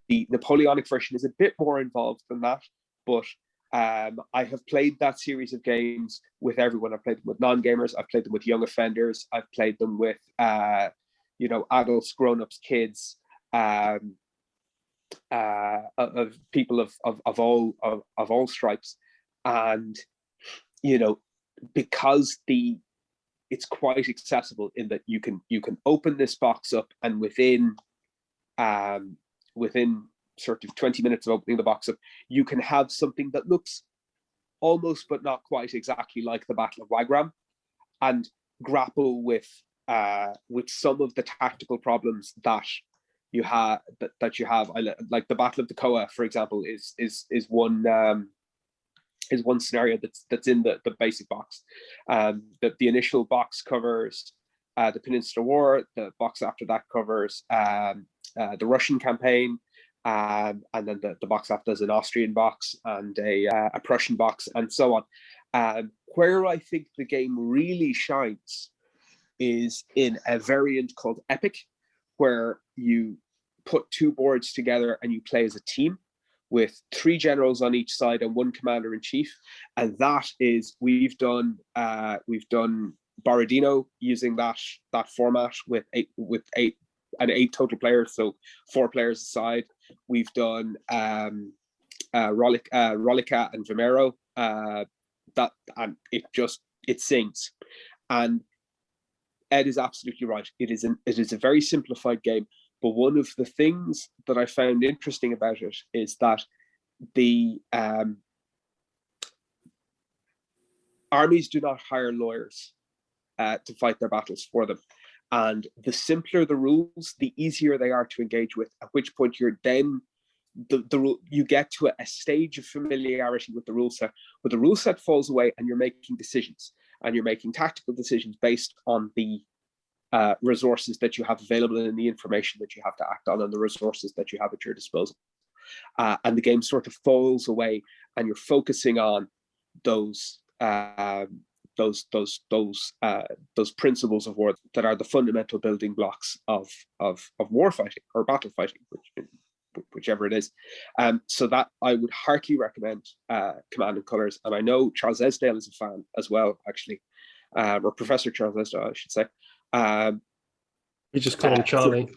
The Napoleonic version is a bit more involved than that, but I have played that series of games with everyone. I've played them with non-gamers, I've played them with young offenders, I've played them with adults, grown-ups, kids, of people of all stripes. And because it's quite accessible in that you can open this box up, and within sort of 20 minutes of opening the box up, you can have something that looks almost but not quite exactly like the Battle of Wagram, and grapple with some of the tactical problems that you have. Like the Battle of the Coa, for example, is one scenario that's in the basic box. The initial box covers the Peninsular War. The box after that covers the Russian campaign, and then the box after is an Austrian box and a Prussian box, and so on. Where I think the game really shines is in a variant called Epic, where you put 2 boards together and you play as a team with 3 generals on each side and 1 commander in chief. And that is, we've done Borodino using that format with 8 total players, so 4 players aside. We've done Rollica and Vimero, and it sings. And Ed is absolutely right. It is a very simplified game, but one of the things that I found interesting about it is that the armies do not hire lawyers to fight their battles for them. And the simpler the rules, the easier they are to engage with, at which point you're then you get to a stage of familiarity with the rule set, but the rule set falls away and you're making decisions, and you're making tactical decisions based on the resources that you have available and the information that you have to act on and the resources that you have at your disposal. And the game sort of falls away, and you're focusing on those principles of war that are the fundamental building blocks of war fighting or battle fighting, whichever it is. So that I would heartily recommend Command and Colors. And I know Charles Esdale is a fan as well, actually, or Professor Charles Esdale, I should say. You just call him Charlie.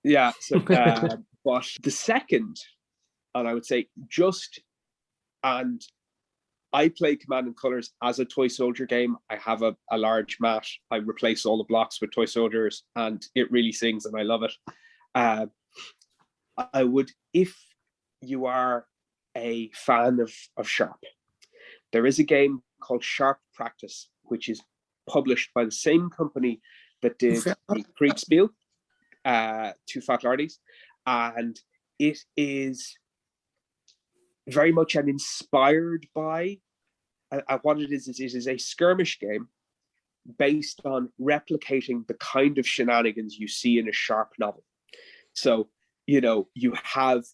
Yeah. So, but the second, and I would say I play Command and Colors as a toy soldier game. I have a large mat. I replace all the blocks with toy soldiers, and it really sings, and I love it. I would, if you are a fan of Sharp, there is a game called Sharp Practice, which is published by the same company that did the Kriegspiel, Two Fat Lardies, and it is very much inspired by what it is. It is a skirmish game based on replicating the kind of shenanigans you see in a Sharp novel. So, you have,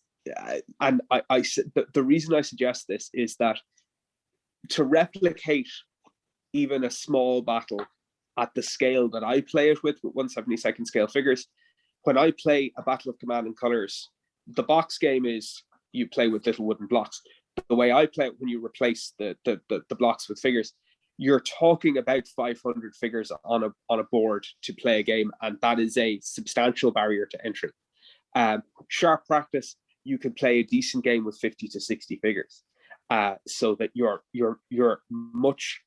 and the reason I suggest this is that to replicate even a small battle at the scale that I play it with 1/72 scale figures, when I play a Battle of Command and Colors, the box game is you play with little wooden blocks. The way I play it, when you replace the blocks with figures, you're talking about 500 figures on a board to play a game, and that is a substantial barrier to entry. Sharp Practice, you can play a decent game with 50 to 60 figures, so that you're much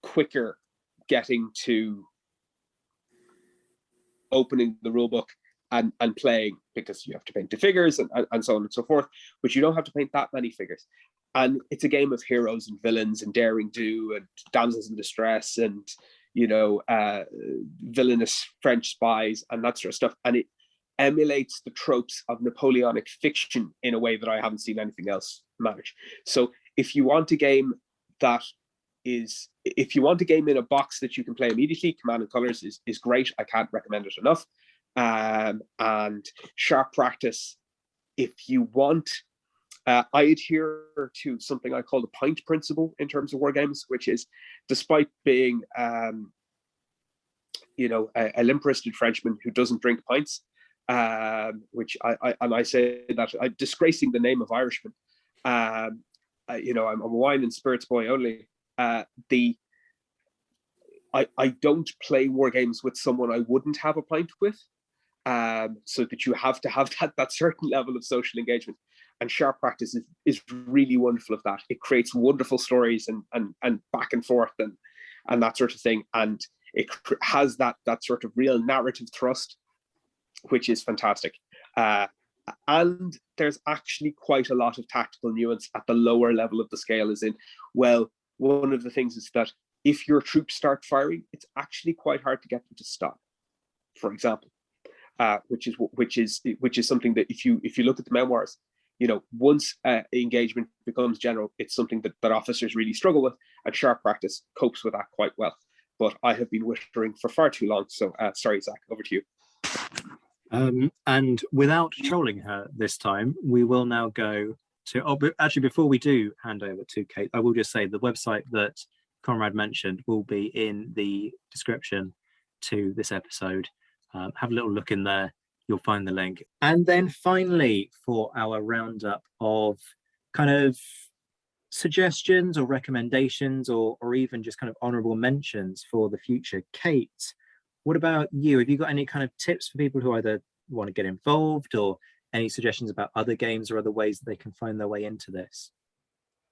quicker getting to opening the rule book and playing, because you have to paint the figures and so on and so forth, but you don't have to paint that many figures. And it's a game of heroes and villains and daring do and damsels in distress and, villainous French spies and that sort of stuff. And it emulates the tropes of Napoleonic fiction in a way that I haven't seen anything else manage. So if you want a game in a box that you can play immediately, Command and Colors is great. I can't recommend it enough. And Sharp Practice, if you want, I adhere to something I call the pint principle in terms of war games, which is, despite being a limp-wristed Frenchman who doesn't drink pints, which I say that I'm disgracing the name of Irishman. I'm a wine and spirits boy only. I don't play war games with someone I wouldn't have a pint with, so that you have to have that certain level of social engagement. And Sharp Practice is really wonderful of that. It creates wonderful stories and back and forth and that sort of thing, and it has that sort of real narrative thrust, which is fantastic. And there's actually quite a lot of tactical nuance at the lower level of the scale, as in, well, one of the things is that if your troops start firing, it's actually quite hard to get them to stop, for example, which is something that if you look at the memoirs, once engagement becomes general, it's something that officers really struggle with, and Sharp Practice copes with that quite well. But I have been whispering for far too long, so sorry, Zach, over to you. And without trolling her this time, we will now go to, but actually before we do hand over to Kate, I will just say the website that Conrad mentioned will be in the description to this episode. Have a little look in there, you'll find the link. And then finally, for our roundup of kind of suggestions or recommendations or even just kind of honorable mentions for the future, Kate, what about you? Have you got any kind of tips for people who either want to get involved, or any suggestions about other games or other ways that they can find their way into this?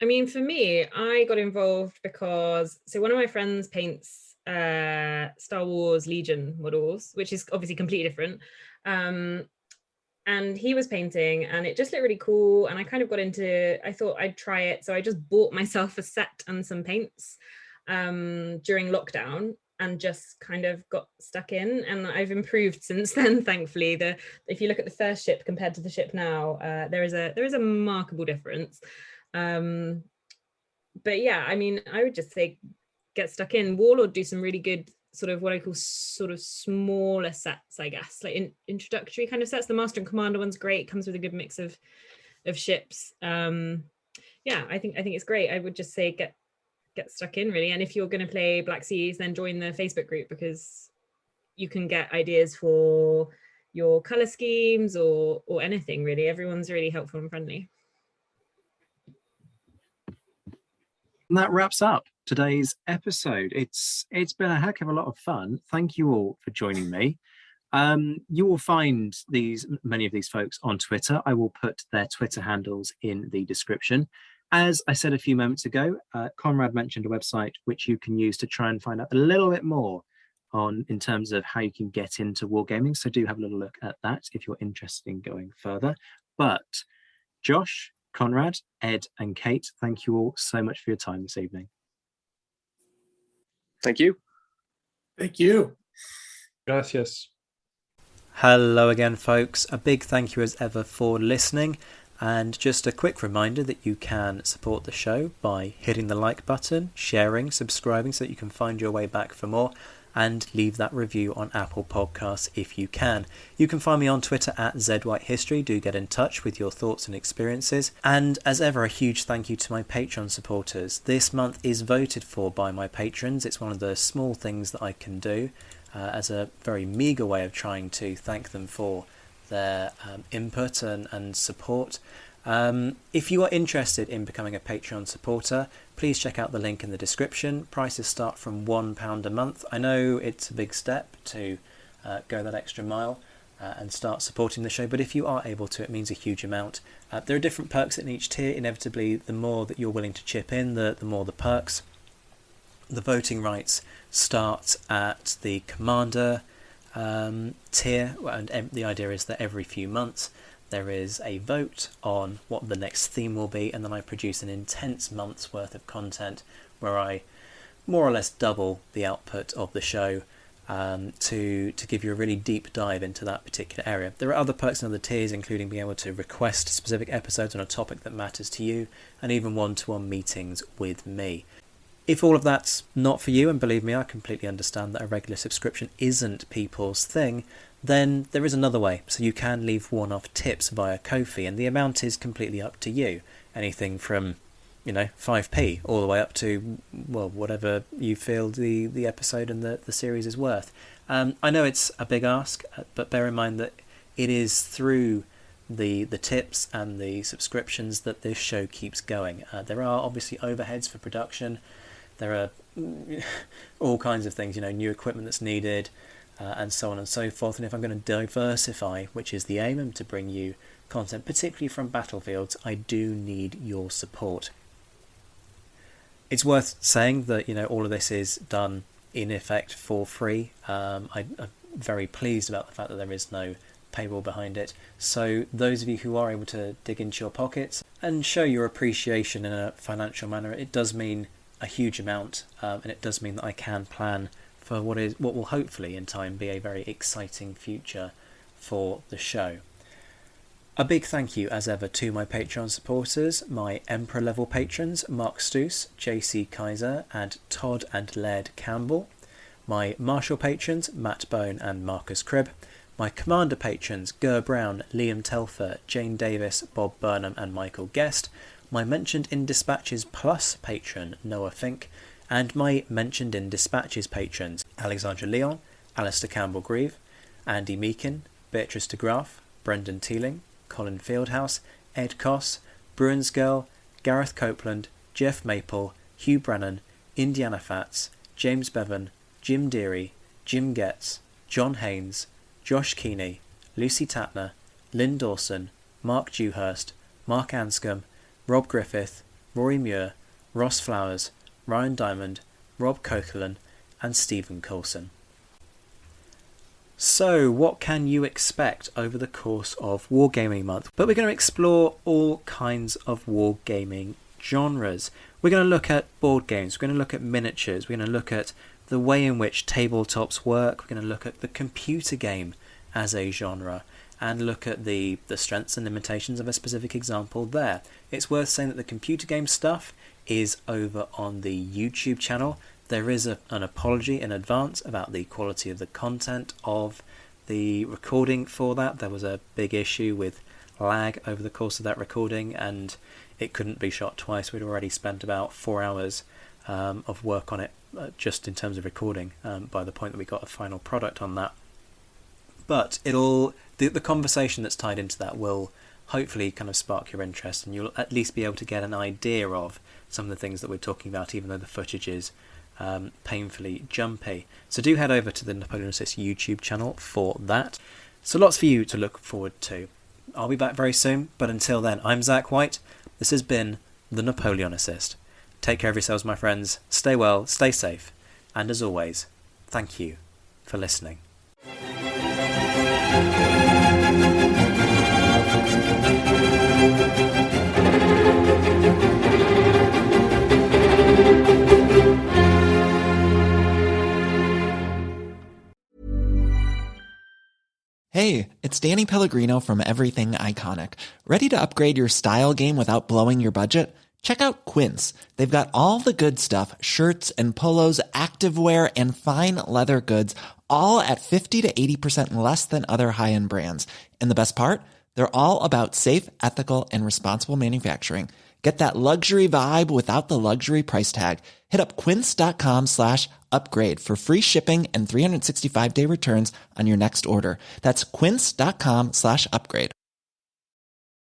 I mean, for me, I got involved because, so one of my friends paints Star Wars Legion models, which is obviously completely different. And he was painting and it just looked really cool. And I kind of got into, I thought I'd try it. So I just bought myself a set and some paints during lockdown, and just kind of got stuck in, and I've improved since then, thankfully. If you look at the first ship compared to the ship now, there is a remarkable difference. But yeah, I mean, I would just say get stuck in. Warlord do some really good sort of what I call sort of smaller sets, I guess, like introductory kind of sets. The Master and Commander one's great, comes with a good mix of ships. Yeah, I think it's great. I would just say get stuck in, really. And if you're going to play Black Seas, then join the Facebook group, because you can get ideas for your color schemes or anything, really. Everyone's really helpful and friendly. And that wraps up today's episode. It's been a heck of a lot of fun. Thank you all for joining me. You will find many of these folks on Twitter. I will put their Twitter handles in the description. As I said a few moments ago, Conrad mentioned a website which you can use to try and find out a little bit more on in terms of how you can get into wargaming. So do have a little look at that if you're interested in going further. But Josh, Conrad, Ed, and Kate, thank you all so much for your time this evening. Thank you. Thank you. Gracias. Hello again, folks. A big thank you as ever for listening. And just a quick reminder that you can support the show by hitting the like button, sharing, subscribing so that you can find your way back for more, and leave that review on Apple Podcasts if you can. You can find me on Twitter at ZWhiteHistory. Do get in touch with your thoughts and experiences. And as ever, a huge thank you to my Patreon supporters. This month is voted for by my patrons. It's one of the small things that I can do as a very meagre way of trying to thank them for their input and support. If you are interested in becoming a Patreon supporter, please check out the link in the description. Prices start from £1 a month. I know it's a big step to go that extra mile and start supporting the show, but if you are able to, it means a huge amount. There are different perks in each tier. Inevitably, the more that you're willing to chip in, the more the perks. The voting rights start at the Commander tier, and the idea is that every few months there is a vote on what the next theme will be, and then I produce an intense month's worth of content where I more or less double the output of the show to give you a really deep dive into that particular area. There are other perks in other tiers, including being able to request specific episodes on a topic that matters to you, and even one-to-one meetings with me. If all of that's not for you, and believe me, I completely understand that a regular subscription isn't people's thing, then there is another way. So you can leave one-off tips via Ko-fi, and the amount is completely up to you. Anything from, 5p all the way up to, well, whatever you feel the episode and the series is worth. I know it's a big ask, but bear in mind that it is through the tips and the subscriptions that this show keeps going. There are obviously overheads for production. There are all kinds of things, new equipment that's needed, and so on and so forth. And if I'm going to diversify, which is the aim, and to bring you content, particularly from battlefields, I do need your support. It's worth saying that, all of this is done in effect for free. I'm very pleased about the fact that there is no paywall behind it. So those of you who are able to dig into your pockets and show your appreciation in a financial manner, it does mean a huge amount, and it does mean that I can plan for what will hopefully in time be a very exciting future for the show. A big thank you as ever to my Patreon supporters, my Emperor level patrons Mark Stoos, JC Kaiser and Todd and Laird Campbell, my Marshal patrons Matt Bone and Marcus Cribb, my Commander patrons Ger Brown, Liam Telfer, Jane Davis, Bob Burnham and Michael Guest, my Mentioned in Dispatches Plus patron Noah Fink, and my Mentioned in Dispatches patrons Alexandra Leon, Alistair Campbell-Grieve, Andy Meakin, Beatrice de Graaf, Brendan Teeling, Colin Fieldhouse, Ed Coss, Bruins Girl, Gareth Copeland, Jeff Maple, Hugh Brennan, Indiana Fats, James Bevan, Jim Deary, Jim Getz, John Haynes, Josh Keeney, Lucy Tatner, Lynn Dawson, Mark Dewhurst, Mark Anscombe, Rob Griffith, Rory Muir, Ross Flowers, Ryan Diamond, Rob Coquelin, and Stephen Coulson. So, what can you expect over the course of Wargaming Month? But we're going to explore all kinds of wargaming genres. We're going to look at board games, we're going to look at miniatures, we're going to look at the way in which tabletops work, we're going to look at the computer game as a genre, and look at the strengths and limitations of a specific example there. It's worth saying that the computer game stuff is over on the YouTube channel. There is an apology in advance about the quality of the content of the recording for that. There was a big issue with lag over the course of that recording, and it couldn't be shot twice. We'd already spent about 4 hours of work on it, just in terms of recording, by the point that we got a final product on that. But the conversation that's tied into that will hopefully kind of spark your interest, and you'll at least be able to get an idea of some of the things that we're talking about, even though the footage is painfully jumpy. So do head over to the Napoleonicist YouTube channel for that. So lots for you to look forward to. I'll be back very soon, but until then, I'm Zach White. This has been the Napoleonicist. Take care of yourselves, my friends. Stay well, stay safe. And as always, thank you for listening. Hey, it's Danny Pellegrino from Everything Iconic. Ready to upgrade your style game without blowing your budget? Check out Quince. They've got all the good stuff, shirts and polos, activewear, and fine leather goods, all at 50 to 80% less than other high-end brands. And the best part? They're all about safe, ethical, and responsible manufacturing. Get that luxury vibe without the luxury price tag. Hit up quince.com/upgrade for free shipping and 365-day returns on your next order. That's quince.com/upgrade.